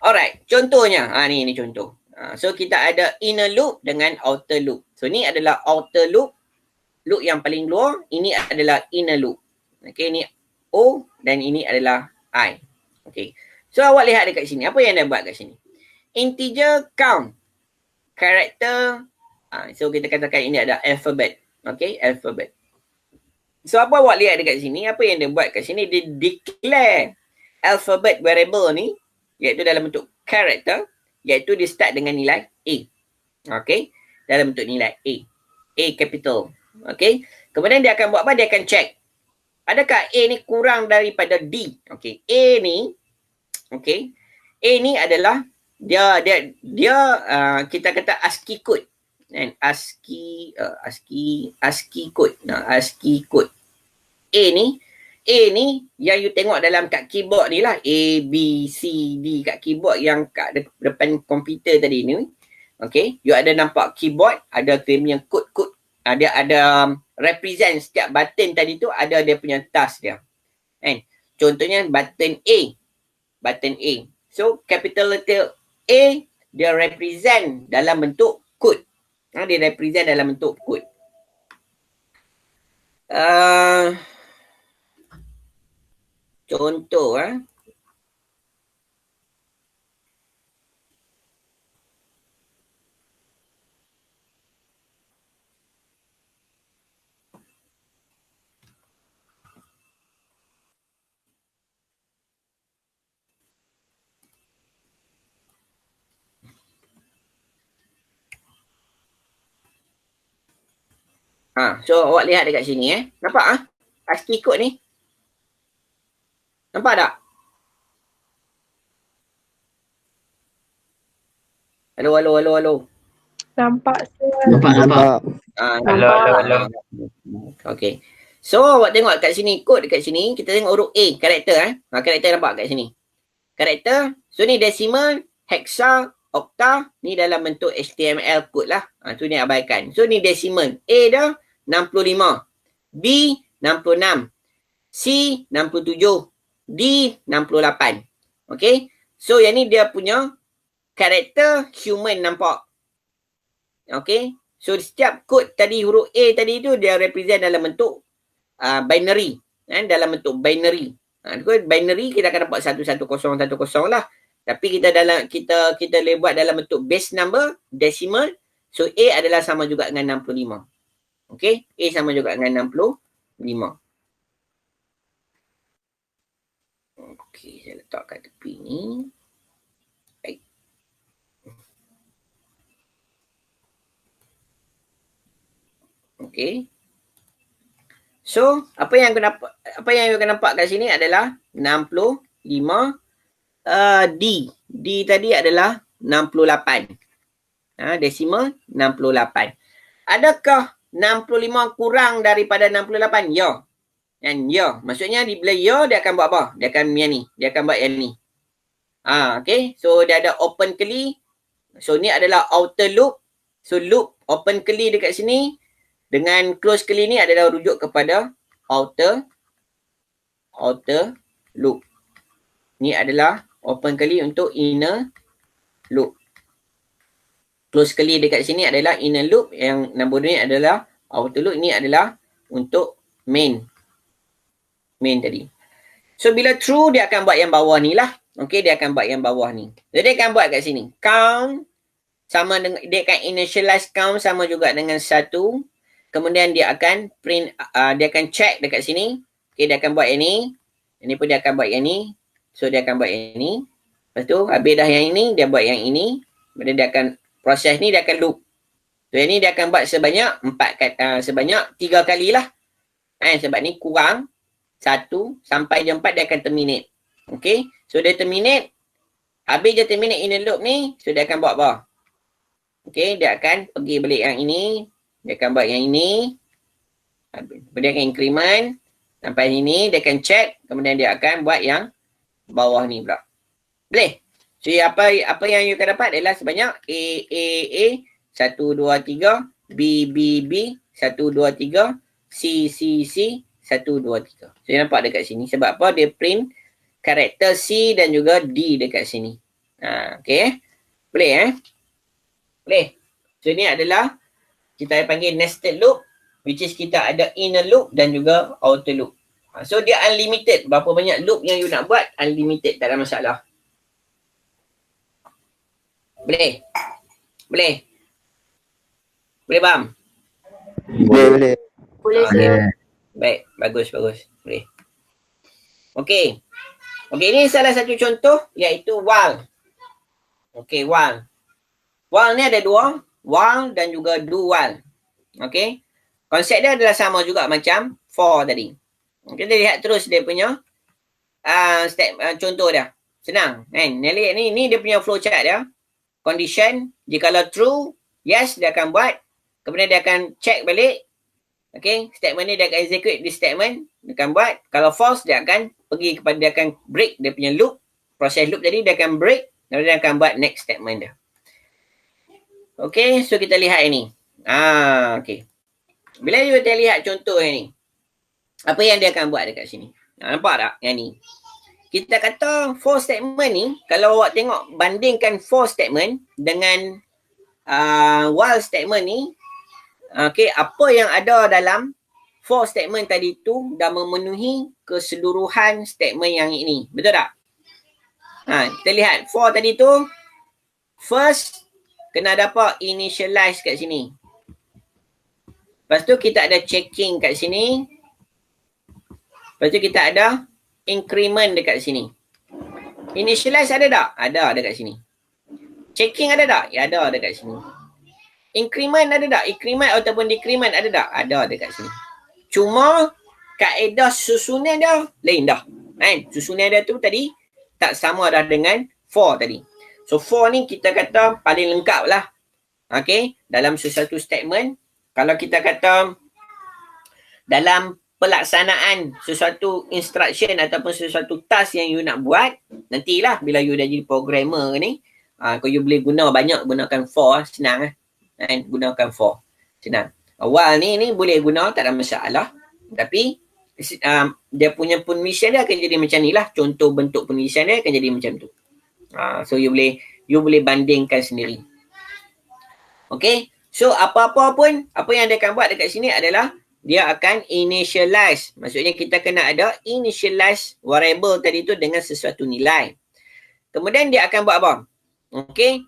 Alright. Contohnya. Ni contoh. So kita ada inner loop dengan outer loop. So ni adalah outer loop. Loop yang paling luar. Ini adalah inner loop. Okay. Ni O dan ini adalah I. Okay. So awak lihat dekat sini. Apa yang dia buat kat sini? Integer count. Character. So kita katakan ini ada alphabet. Okay. Alphabet. So apa awak lihat dekat sini? Apa yang dia buat kat sini? Dia declare alphabet variable ni. Iaitu dalam bentuk character. Iaitu dia start dengan nilai A. Okay. Dalam bentuk nilai A. A capital. Okay. Kemudian dia akan buat apa? Dia akan check. Adakah A ni kurang daripada D? Okay. A ni. Okay. A ni adalah dia kita kata ASCII code. And ASCII code. ASCII code. A ni yang you tengok dalam kat keyboard ni lah. A, B, C, D kat keyboard yang kat depan komputer tadi ni. Okay. You ada nampak keyboard. Ada dia punya code. Dia ada represent setiap button tadi tu ada dia punya task dia. Kan? Contohnya button A. Button A. So capital letter A dia represent dalam bentuk code. Dia represent dalam bentuk code. Contoh so awak lihat dekat sini nampak ASCII code ni. Nampak tak? Halo. Nampak saya. Nampak. Hello. Okay. So awak tengok kat sini, kod dekat sini, kita tengok huruf A, karakter karakter nampak kat sini. Karakter, so ni decimal, hexa, okta, ni dalam bentuk HTML code lah. Tu ni abaikan. So ni decimal. A dah 65, B 66, C 67, D 68. Okay. So yang ni dia punya karakter human nampak. Okay. So setiap kod tadi huruf A tadi tu dia represent dalam bentuk binary. Dalam bentuk binary. Binary kita akan nampak 111010 lah. Tapi kita boleh buat dalam bentuk base number, decimal. So A adalah sama juga dengan 65. Okay. A sama juga dengan 65. Okay. Saya letak kat tepi ni. Baik. Okay. So, apa yang you akan nampak kat sini adalah 65 D. D tadi adalah 68. Desimal 68. Adakah 65 kurang daripada 68? Ya. Dan ya. Maksudnya bila ya, dia akan buat apa? Dia akan yang ni. Dia akan buat yang ni. Okay. So, dia ada open curly. So, ni adalah outer loop. So, loop open curly dekat sini dengan close curly ni adalah rujuk kepada outer loop. Ni adalah open curly untuk inner loop. Close curly dekat sini adalah inner loop. Yang nombor ni adalah outer loop. Ni adalah untuk main tadi. So, bila true, dia akan buat yang bawah ni lah. Okay, dia akan buat yang bawah ni. Jadi, dia akan buat kat sini. Count sama dengan, dia akan initialize count sama juga dengan 1. Kemudian, dia akan print, dia akan check dekat sini. Okay, dia akan buat yang ni. Ini pun dia akan buat yang ni. So, dia akan buat yang ni. Lepas tu, habis dah yang ini, dia buat yang ini. Kemudian, dia akan, proses ni dia akan loop. So, yang ni dia akan buat sebanyak 3 kali lah. Sebab ni kurang 1 sampai jam 4 dia akan terminate. Okay. So, dia terminate. Habis dia terminate inner loop ni. So, dia akan buat apa? Okay. Dia akan pergi balik yang ini. Dia akan buat yang ini. Dia akan increment. Sampai sini. Dia akan check. Kemudian dia akan buat yang bawah ni pula. Boleh? So, apa yang you akan dapat adalah sebanyak A, 1, 2, 3. B, 1, 2, 3. C, 1, 2, 3. So, you nampak dekat sini. Sebab apa? Dia print karakter C dan juga D dekat sini. Okay. Boleh Boleh. So, ini adalah kita panggil nested loop. Which is kita ada inner loop dan juga outer loop. So, dia unlimited. Berapa banyak loop yang you nak buat, unlimited. Tak ada masalah. Boleh? Boleh? Boleh faham? Boleh. Baik, bagus. Boleh. Okey. Okey, ini salah satu contoh iaitu while. Okey, while. While ni ada dua, while dan juga do while. Okey. Konsep dia adalah sama juga macam for tadi. Kita lihat terus dia punya contoh dia. Senang kan? Ni dia punya flow chart dia. Condition, jikalau true, yes dia akan buat. Kemudian dia akan check balik. Okay, statement ni dia akan execute this statement. Dia akan buat. Kalau false, dia akan pergi kepada, dia akan break dia punya loop. Proses loop tadi, dia akan break. Dan dia akan buat next statement dia. Okay, so kita lihat ini. Okay. Bila kita lihat contoh yang ni. Apa yang dia akan buat dekat sini? Nampak tak yang ni? Kita kata for statement ni, kalau awak tengok bandingkan for statement dengan while statement ni, okay, apa yang ada dalam for statement tadi tu dah memenuhi keseluruhan statement yang ini. Betul tak? Kita lihat for tadi tu, first kena dapat initialize kat sini. Lepas tu kita ada checking kat sini. Lepas tu kita ada increment dekat sini. Initialize ada tak? Ada dekat sini. Checking ada tak? Ya, ada dekat sini. Increment ada tak? Increment ataupun decrement ada tak? Ada dekat sini. Cuma kaedah susunan dia lain dah. Kan? Susunan dia tu tadi tak sama dah dengan for tadi. So for ni kita kata paling lengkap lah. Okay? Dalam sesuatu statement. Kalau kita kata dalam pelaksanaan sesuatu instruction ataupun sesuatu task yang you nak buat, nantilah bila you dah jadi programmer ni, kalau you boleh gunakan for, senang gunakan for. Senang. Awal ni boleh guna, tak ada masalah. Tapi dia punya penulisan dia akan jadi macam ni lah. Contoh bentuk penulisan dia akan jadi macam tu. So you boleh bandingkan sendiri. Okay. So apa-apa pun, apa yang dia akan buat dekat sini adalah dia akan initialize. Maksudnya kita kena ada initialize variable tadi tu dengan sesuatu nilai. Kemudian dia akan buat apa? Okay.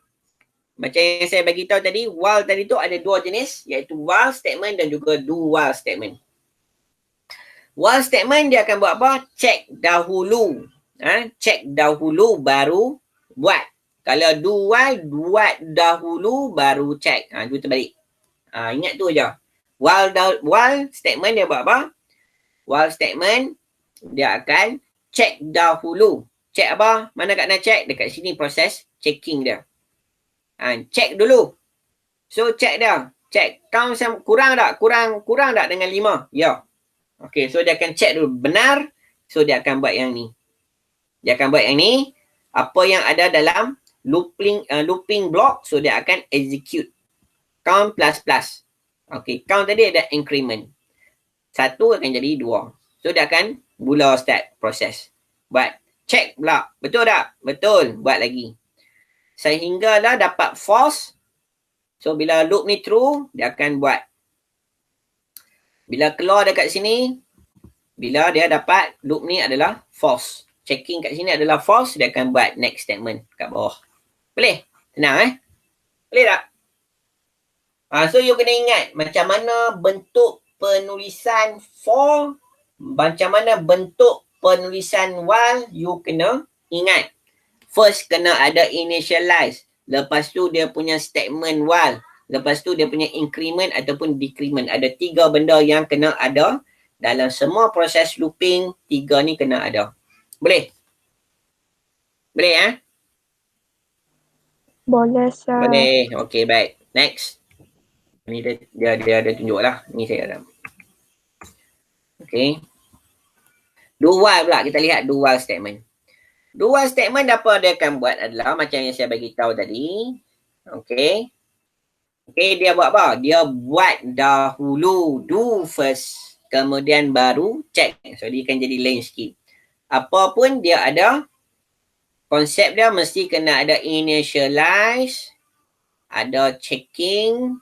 Macam yang saya bagi tahu tadi, while tadi tu ada dua jenis, iaitu while statement dan juga do while statement. While statement dia akan buat apa? Check dahulu. Check dahulu baru buat. Kalau do while, buat dahulu baru check. Itu terbalik. Ingat tu je. While statement dia buat apa? While statement dia akan check dahulu. Check apa? Mana kat nak check? Dekat sini proses checking dia. Check dulu. So check dia. Check. Count kurang tak? Kurang tak dengan 5? Ya. Okay, so dia akan check dulu. Benar. So dia akan buat yang ni. Dia akan buat yang ni. Apa yang ada dalam looping block. So dia akan execute. Count plus plus. Okay, count tadi ada increment. 1 akan jadi 2. So dia akan mula start proses. Buat. Check pula. Betul tak? Betul. Buat lagi. Sehinggalah dapat false. So bila loop ni true, dia akan buat. Bila keluar dekat sini, bila dia dapat loop ni adalah false. Checking kat sini adalah false, dia akan buat next statement kat bawah. Boleh? Senang Boleh tak? So you kena ingat macam mana bentuk penulisan for, macam mana bentuk penulisan while, you kena ingat. First kena ada initialize. Lepas tu dia punya statement while. Lepas tu dia punya increment ataupun decrement. Ada 3 benda yang kena ada dalam semua proses looping. 3 ni kena ada. Boleh? Boleh Boleh, sir. Boleh. Okay, baik. Next. Ni dia ada tunjuk lah. Ni saya ada. Okay. Do while pula. Kita lihat do while statement. Do while statement apa dia akan buat adalah macam yang saya bagi tahu tadi. Okay. Okay, dia buat apa? Dia buat dahulu, do first. Kemudian baru check. So, dia akan jadi lain sikit. Apa pun dia ada, konsep dia mesti kena ada initialize, ada checking,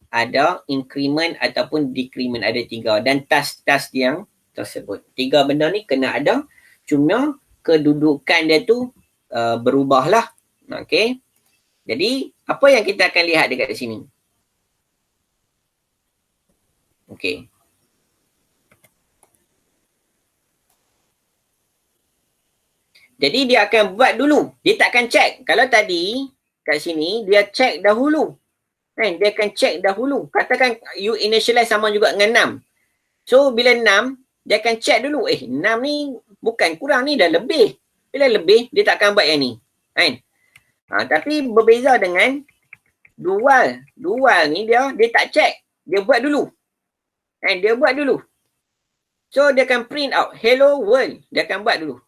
ada increment ataupun decrement. Ada 3. Dan task-task yang tersebut. 3 benda ni kena ada. Cuma kedudukan dia tu berubah lah. Okay. Jadi, apa yang kita akan lihat dekat sini? Okay. Jadi, dia akan buat dulu. Dia tak akan check. Kalau tadi, kat sini, dia check dahulu. Kan? Dia akan check dahulu. Katakan, you initialize sama juga dengan 6. So, bila 6, dia akan check dulu. 6 ni bukan kurang ni, dah lebih. Bila lebih, dia tak akan buat yang ni. Kan? Tapi berbeza dengan dual. Dual ni dia tak check. Dia buat dulu. Dia buat dulu. So dia akan print out hello world. Dia akan buat dulu.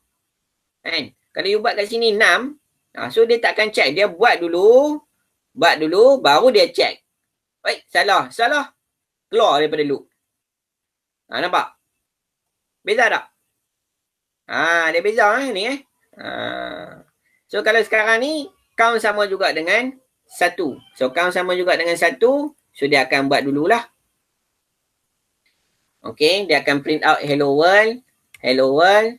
Kalau you buat kat sini 6. So dia tak akan check. Dia buat dulu. Buat dulu. Baru dia check. Baik, salah. Keluar daripada loop. Nampak? Beza tak? Dia beza ni So kalau sekarang ni count sama juga dengan 1. So count sama juga dengan 1. So dia akan buat dululah. Okay, dia akan print out hello world. Hello world.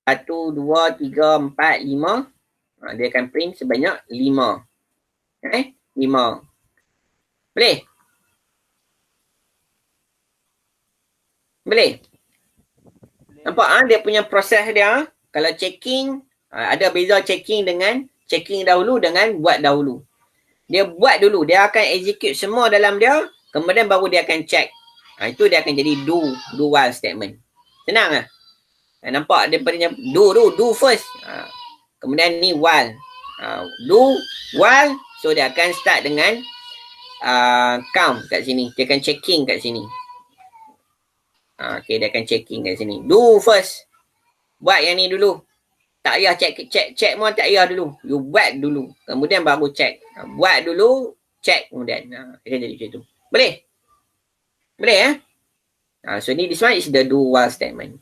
1, 2, 3, 4, 5. Dia akan print sebanyak 5. 5. Boleh? Boleh? Nampak dia punya proses dia. Kalau checking, ada beza checking dengan checking dahulu dengan buat dahulu. Dia buat dulu. Dia akan execute semua dalam dia. Kemudian baru dia akan check. Itu dia akan jadi do while statement. Senang nampak dia punya do first. Kemudian ni while. Do while. So dia akan start dengan count kat sini. Dia akan checking kat sini. Okay, dia akan checking kat sini. Do first. Buat yang ni dulu. Tak payah check pun tak payah dulu. You buat dulu. Kemudian baru check. Buat dulu, check kemudian. Dia jadi macam tu. Boleh? Boleh so this one is the do while statement.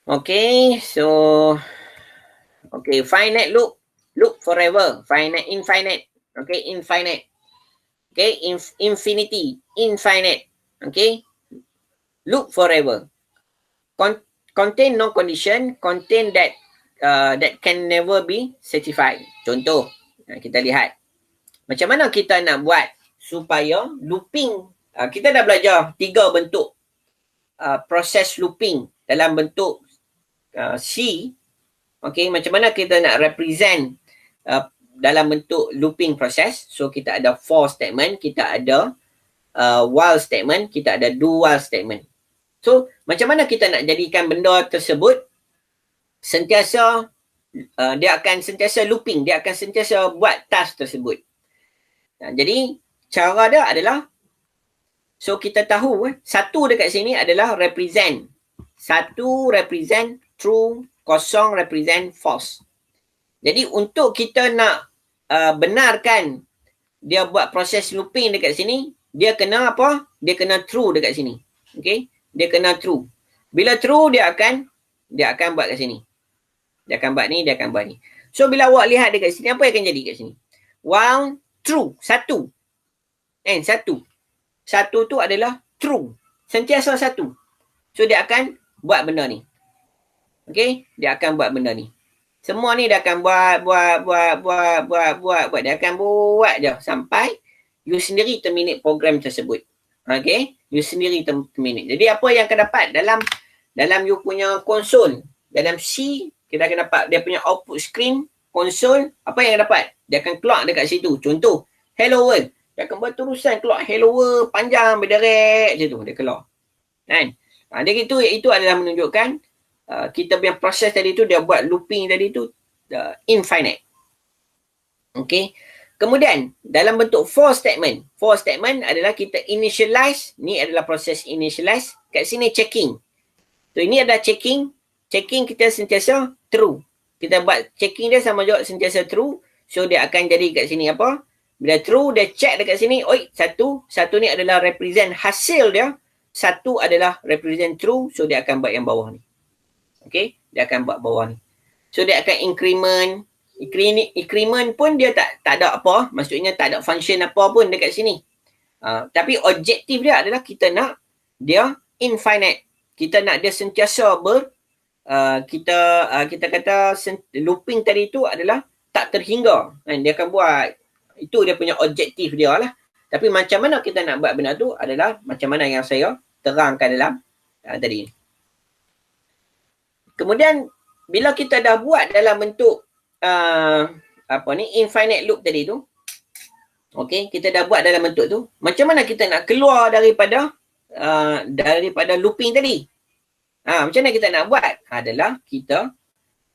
Okay, so okay, finite loop. Loop forever. Finite, infinite. Okay, infinite. Okay, infinity. Infinite. Okay. Loop forever. Contain no condition, contain that can never be certified. Contoh, kita lihat. Macam mana kita nak buat supaya looping. Kita dah belajar 3 bentuk proses looping dalam bentuk C. Okay, macam mana kita nak represent dalam bentuk looping process. So, kita ada for statement, kita ada while statement, kita ada do while statement. So, macam mana kita nak jadikan benda tersebut sentiasa dia akan sentiasa looping, dia akan sentiasa buat task tersebut. Jadi cara dia adalah, so kita tahu satu dekat sini adalah represent. Satu represent true, kosong represent false. Jadi untuk kita nak benarkan dia buat proses looping dekat sini, dia kena apa? Dia kena true dekat sini. Okay? Dia kena true. Bila true, dia akan buat kat sini. Dia akan buat ni, dia akan buat ni. So bila awak lihat dekat sini, apa yang akan jadi kat sini? While true, satu. Satu. Satu tu adalah true. Sentiasa satu. So dia akan buat benda ni. Okay? Dia akan buat benda ni. Semua ni dia akan buat. Dia akan buat je sampai you sendiri terminate program tersebut. Okay? You sendiri terminate. Jadi apa yang akan dapat dalam you punya konsol, dalam C, kita akan dapat dia punya output screen, konsol, apa yang dapat? Dia akan keluar dekat situ. Contoh, hello world. Dia akan buat terusan keluar hello world, panjang, berderet je tu, dia keluar. Kan? Dia itu adalah menunjukkan kita punya proses tadi tu, dia buat looping tadi tu infinite. Okay. Kemudian dalam bentuk for statement. For statement adalah kita initialize. Ni adalah proses initialize. Kat sini checking. So ini adalah checking. Checking kita sentiasa true. Kita buat checking dia sama juga sentiasa true. So dia akan jadi kat sini apa? Bila true, dia check dekat sini. Oi, satu ni adalah represent hasil dia. Satu adalah represent true. So dia akan buat yang bawah ni. Okay, dia akan buat bawah ni. So dia akan increment. Increment pun dia tak ada apa. Maksudnya tak ada function apa pun dekat sini. Tapi objektif dia adalah kita nak dia infinite. Kita nak dia sentiasa kita kata looping tadi tu adalah tak terhingga. Dia akan buat. Itu dia punya objektif dia lah. Tapi macam mana kita nak buat benda tu adalah macam mana yang saya terangkan dalam tadi. Kemudian bila kita dah buat dalam bentuk infinite loop tadi tu, okey, kita dah buat dalam bentuk tu, macam mana kita nak keluar daripada looping tadi? Macam mana kita nak buat? Adalah kita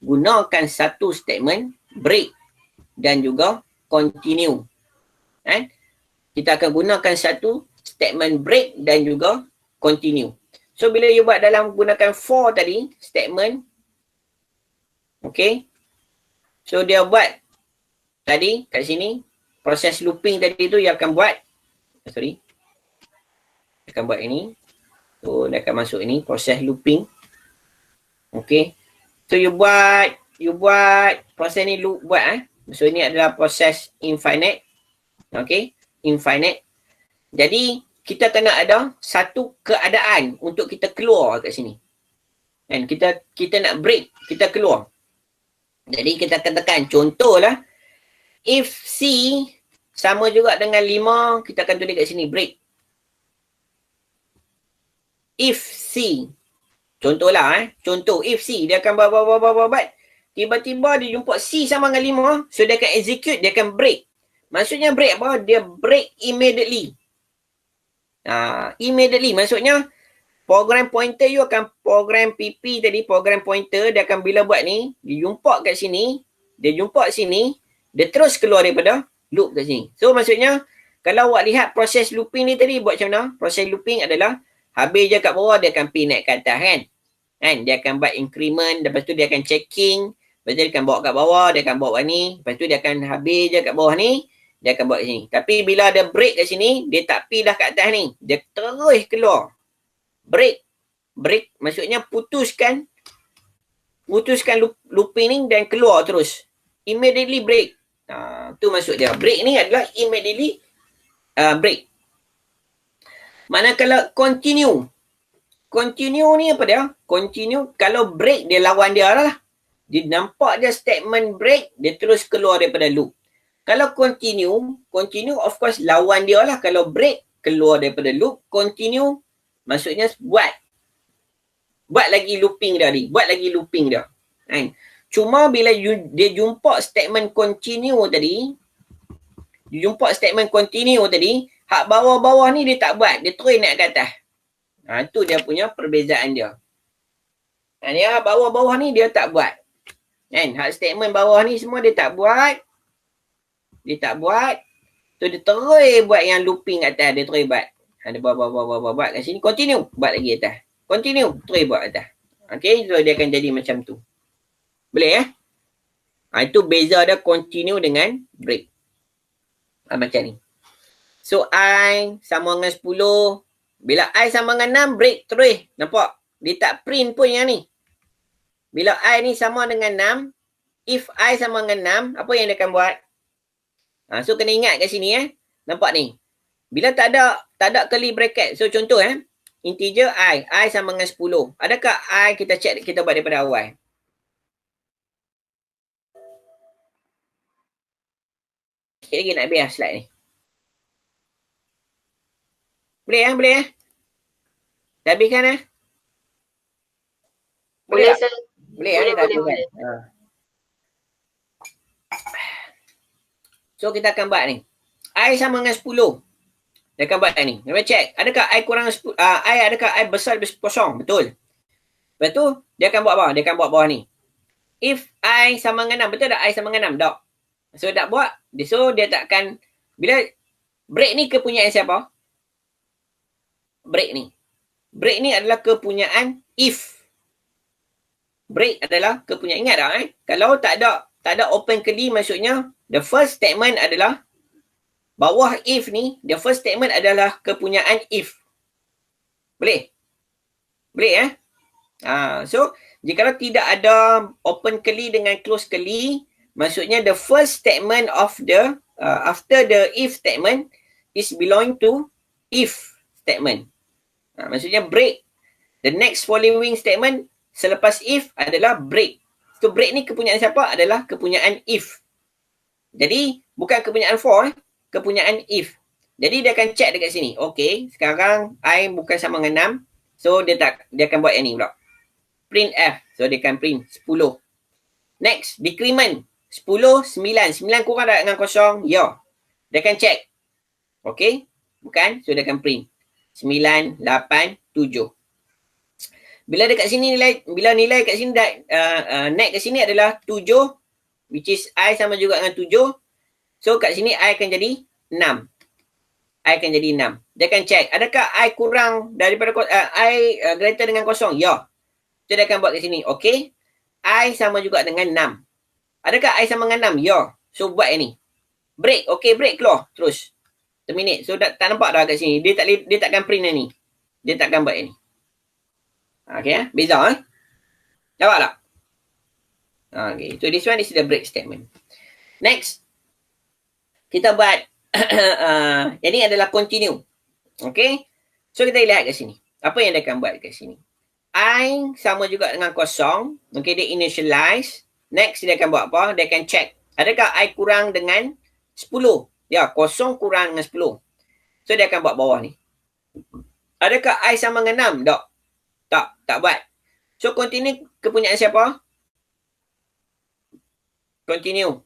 gunakan satu statement break dan juga continue. Kita akan gunakan satu statement break dan juga continue. So bila you buat dalam gunakan for tadi, statement, okay. So dia buat tadi kat sini, proses looping tadi tu dia akan buat, dia akan buat ini. So dia akan masuk ini, proses looping. Okay. So you buat proses ni loop buat. So ini adalah proses infinite. Okay. Infinite. Jadi kita kena ada satu keadaan untuk kita keluar kat sini. And kita nak break, kita keluar. Jadi kita akan tekan contohlah, if C sama juga dengan 5, kita akan tulis kat sini break. If C, contohlah contoh if C, dia akan buat, tiba-tiba dia jumpa C sama dengan 5, so dia akan execute, dia akan break. Maksudnya break apa? Dia break immediately. Immediately maksudnya program pointer you akan program PP tadi, program pointer dia akan bila buat ni, dia jumpa kat sini, dia jumpa sini, dia terus keluar daripada loop kat sini. So maksudnya kalau awak lihat proses looping ni tadi buat macam mana? Proses looping adalah habis je kat bawah dia akan pergi naik ke atas kan? Dia akan buat increment, lepas tu dia akan checking, lepas tu dia akan bawa kat bawah, dia akan bawa ni, lepas tu dia akan habis je kat bawah ni, dia akan buat sini. Tapi bila ada break kat sini, dia tak pergi dah kat atas ni. Dia terus keluar. Break. Break maksudnya putuskan looping ni dan keluar terus. Immediately break. Tu maksud dia. Break ni adalah immediately break. Manakala continue. Continue ni apa dia? Continue, kalau break dia lawan dia lah. Dia nampak dia statement break, dia terus keluar daripada loop. Kalau continue of course lawan dia lah. Kalau break, keluar daripada loop. Continue, maksudnya buat lagi looping dia ni. Buat lagi looping dia. Cuma bila dia jumpa statement continue tadi, hak bawah-bawah ni dia tak buat. Dia terus naik ke atas. Itu dia punya perbezaan dia. Yang bawah-bawah ni dia tak buat. Kan? Hak statement bawah ni semua dia tak buat. Dia tak buat. So dia terus buat yang looping kat atas. Dia terus buat. Dia buat kat sini. Continue. Buat lagi atas. Continue. Terus buat atas. Okay. So dia akan jadi macam tu. Boleh itu beza dia continue dengan break. Macam ni. So I sama dengan 10. Bila I sama dengan 6, break terus. Nampak? Dia tak print pun yang ni. Bila I ni sama dengan 6, if I sama dengan 6, apa yang dia akan buat? So kena ingat kat sini Nampak ni. Bila tak ada curly bracket. So contoh integer I sama dengan 10. Adakah I kita check kita buat daripada awal? Sikit lagi nak habis slide ni. Boleh Dah habiskan Boleh, sir. Boleh Boleh, boleh. So kita akan buat ni. I sama dengan 10. Dia akan buat ni. Dia check. Adakah I kurang 10? Adakah I besar daripada kosong? Betul. Lepas tu, dia akan buat bawah. Dia akan buat bawah ni. If I sama dengan 6. Betul tak I sama dengan 6? Tak. So, tak buat. So, dia tak akan. Bila break ni kepunyaan siapa? Break ni. Break ni adalah kepunyaan if. Break adalah kepunyaan. Ingat tak Kalau tak ada open curly, maksudnya the first statement adalah bawah if ni, the first statement adalah kepunyaan if. Boleh? Boleh So, jika tidak ada open curly dengan close curly, maksudnya the first statement of the after the if statement is belong to if statement. Maksudnya break. The next following statement selepas if adalah break. So break ni kepunyaan siapa? Adalah kepunyaan if. Jadi bukan kepunyaan for, kepunyaan if. Jadi dia akan check dekat sini. Okay, sekarang I bukan sama dengan 6. So dia akan buat yang ni pula. Print F. So dia akan print 10. Next, decrement. 10, 9. 9 kurang tak dengan kosong? Ya. Dia akan check. Okay, bukan? So dia akan print 9, 8, 7. Bila dekat sini nilai kat sini net kat sini adalah 7, which is I sama juga dengan 7. So kat sini I akan jadi 6. I akan jadi 6. Dia akan check, adakah I kurang daripada I greater dengan kosong? Ya. So dia akan buat kat sini. Okay. I sama juga dengan 6. Adakah I sama dengan 6? Ya. So buat yang ni. Break. Okay, break keluar. Terus. Terminate. So tak nampak dah kat sini. Dia takkan print yang ni. Dia takkan buat yang ni. Okay, beza Jawab tak? Okay, so this one is the break statement. Next, kita buat yang ni adalah continue. Okay, so kita lihat kat sini. Apa yang dia akan buat kat sini? I sama juga dengan kosong. Okay, dia initialize. Next, dia akan buat apa? Dia akan check. Adakah I kurang dengan 10? Ya, kosong kurang dengan 10. So, dia akan buat bawah ni. Adakah I sama dengan 6? Tak buat. So, continue kepunyaan siapa? Continue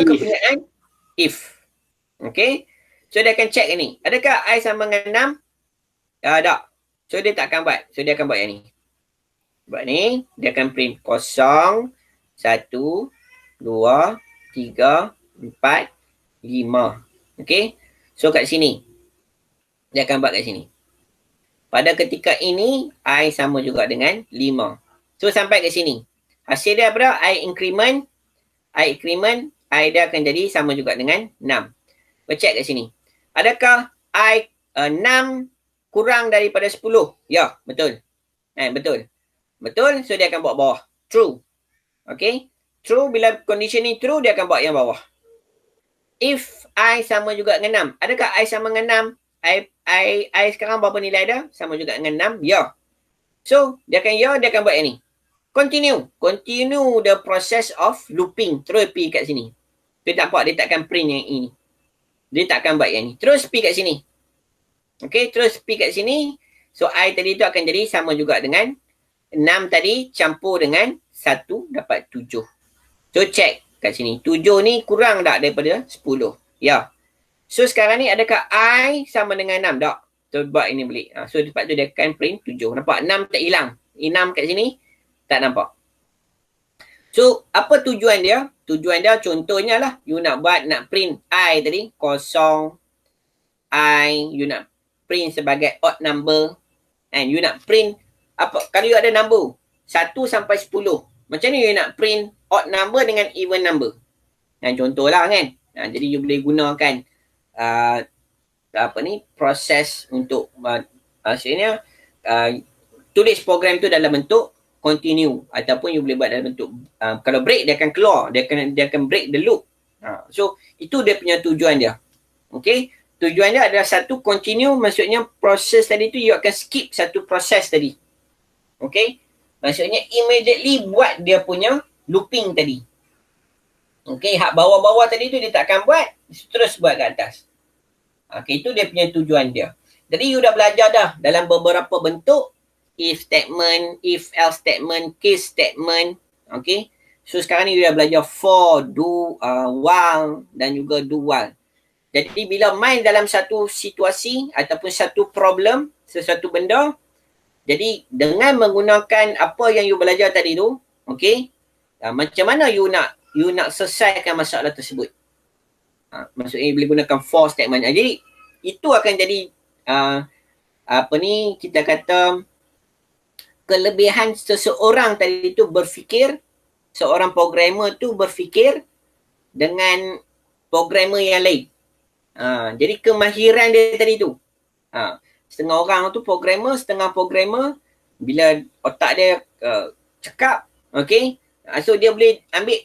kepunyaan if. Okay. So, dia akan check ni. Adakah I sama dengan 6? Tak. So, dia tak akan buat. So, dia akan buat yang ni. Buat ni. Dia akan print 0, 1, 2, 3, 4, 5. Okay. So, kat sini. Dia akan buat kat sini. Pada ketika ini, I sama juga dengan 5. So, sampai ke sini. Hasil dia apa? I increment, I dia akan jadi sama juga dengan 6. Check kat sini. Adakah I 6 kurang daripada 10? Ya, betul. Betul. Betul, so dia akan buat bawah. True. Okay. True, bila condition ni true, dia akan buat yang bawah. If I sama juga dengan 6. Adakah I sama dengan 6? I sekarang berapa nilai dia? Sama juga dengan 6? Ya. So, dia akan buat yang ni. Continue the process of looping. Terus pergi kat sini. Dia tak buat, dia takkan print yang ini. Dia takkan buat yang ni. Terus pergi kat sini. Okay, terus pergi kat sini. So, I tadi tu akan jadi sama juga dengan 6 tadi campur dengan 1 dapat 7. So, check kat sini. 7 ni kurang tak daripada 10? Ya. So, sekarang ni adakah I sama dengan 6? Tak. So, buat ini balik. So, lepas tu dia akan print 7. Nampak? 6 tak hilang. 6 kat sini tak nampak. So, apa tujuan dia? Tujuan dia contohnya lah, you nak print I tadi, kosong, I, you nak print sebagai odd number, and you nak print, apa, kalau you ada number, 1 sampai 10, macam ni you nak print odd number dengan even number. Contohlah kan. Jadi you boleh gunakan proses untuk maksudnya tulis program tu dalam bentuk continue ataupun you boleh buat dalam bentuk kalau break dia akan keluar, dia akan break the loop. So itu dia punya tujuan dia. Okay, tujuan dia adalah satu continue, maksudnya proses tadi tu you akan skip satu proses tadi. Okay, maksudnya immediately buat dia punya looping tadi. Okay, hak bawah-bawah tadi tu dia tak akan buat, terus buat kat atas. Okay, itu dia punya tujuan dia. Jadi you dah belajar dah dalam beberapa bentuk, if statement, if else statement, case statement. Okay, so sekarang ni you dah belajar for, do, while dan juga do while. Jadi bila main dalam satu situasi ataupun satu problem, sesuatu benda, jadi dengan menggunakan apa yang you belajar tadi tu, okay, macam mana you nak selesaikan masalah tersebut. Maksudnya boleh gunakan for statement. Jadi itu akan jadi kita kata kelebihan seseorang tadi tu berfikir, seorang programmer tu berfikir dengan programmer yang lain. Jadi kemahiran dia tadi tu. Setengah orang tu programmer, setengah programmer, bila otak dia cakap, okay, so dia boleh ambil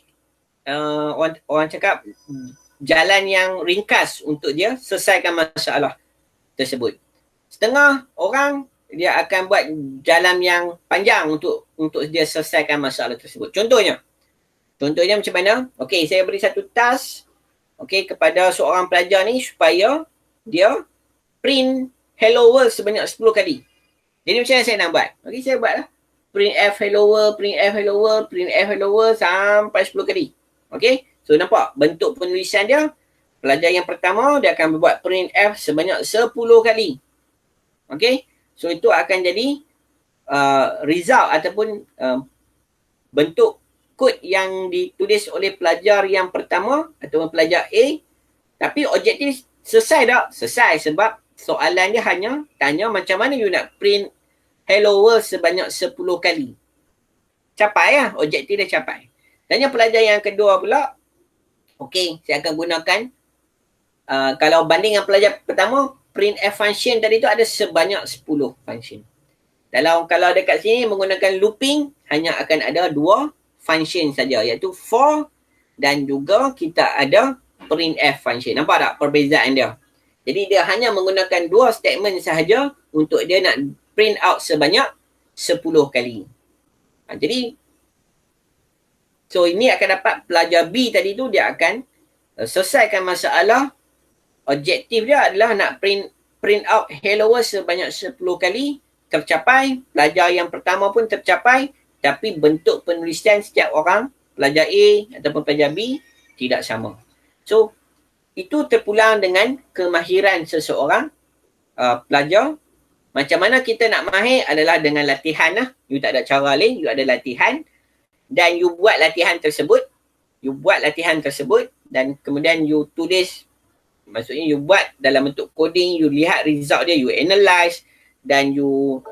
orang cakap jalan yang ringkas untuk dia selesaikan masalah tersebut. Setengah orang dia akan buat jalan yang panjang untuk dia selesaikan masalah tersebut. Contohnya macam mana? Okey, saya beri satu task kepada seorang pelajar ni supaya dia print hello world sebanyak 10 kali. Jadi macam mana saya nak buat? Okey, saya buatlah print f hello world, print f hello world, print f hello world sampai 10 kali. Okey, so nampak bentuk penulisan dia. Pelajar yang pertama dia akan buat print f sebanyak 10 kali. Okey, so itu akan jadi result ataupun bentuk kod yang ditulis oleh pelajar yang pertama ataupun pelajar A. Tapi objektif selesai tak? Selesai, sebab soalan dia hanya tanya macam mana you nak print hello world sebanyak 10 kali. Capai lah, objektif dia capai. Dan yang pelajar yang kedua pula, okey, saya akan gunakan kalau banding dengan pelajar pertama, printf function tadi tu ada sebanyak 10 function. Kalau dekat sini menggunakan looping, hanya akan ada 2 function saja, iaitu for dan juga kita ada printf function. Nampak tak perbezaan dia? Jadi dia hanya menggunakan 2 statement sahaja untuk dia nak print out sebanyak 10 kali. Jadi so ini akan dapat pelajar B tadi tu, dia akan selesaikan masalah. Objektif dia adalah nak print out hello world sebanyak 10 kali, tercapai. Pelajar yang pertama pun tercapai, tapi bentuk penulisan setiap orang, pelajar A ataupun pelajar B, tidak sama. So itu terpulang dengan kemahiran seseorang pelajar. Macam mana kita nak mahir adalah dengan latihan lah. You tak ada cara lain, you ada latihan. Dan you buat latihan tersebut. Dan kemudian you tulis. Maksudnya you buat dalam bentuk coding, you lihat result dia, you analyse. Dan you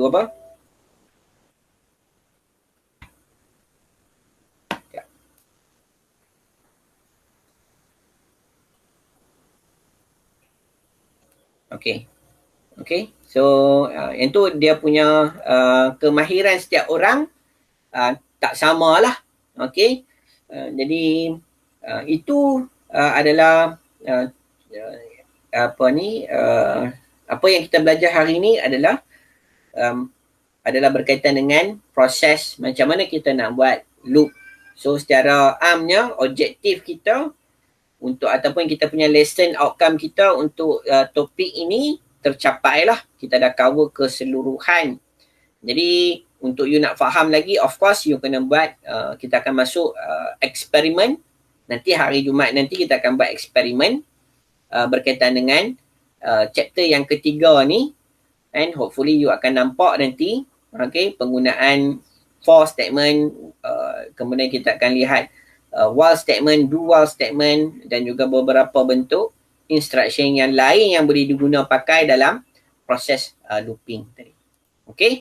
apa? Okay. So yang tu dia punya kemahiran setiap orang tak sama lah. Okay. Jadi itu adalah apa yang kita belajar hari ini adalah berkaitan dengan proses macam mana kita nak buat loop. So secara amnya objektif kita untuk ataupun kita punya lesson outcome kita untuk topik ini tercapai lah. Kita dah cover keseluruhan. Jadi untuk you nak faham lagi, of course you kena buat, kita akan masuk eksperimen. Nanti hari Jumaat nanti kita akan buat eksperimen berkaitan dengan chapter yang ketiga ni. And hopefully you akan nampak nanti penggunaan for statement, kemudian kita akan lihat while statement, do while statement dan juga beberapa bentuk instruction yang lain yang boleh diguna pakai dalam proses looping tadi. Okay.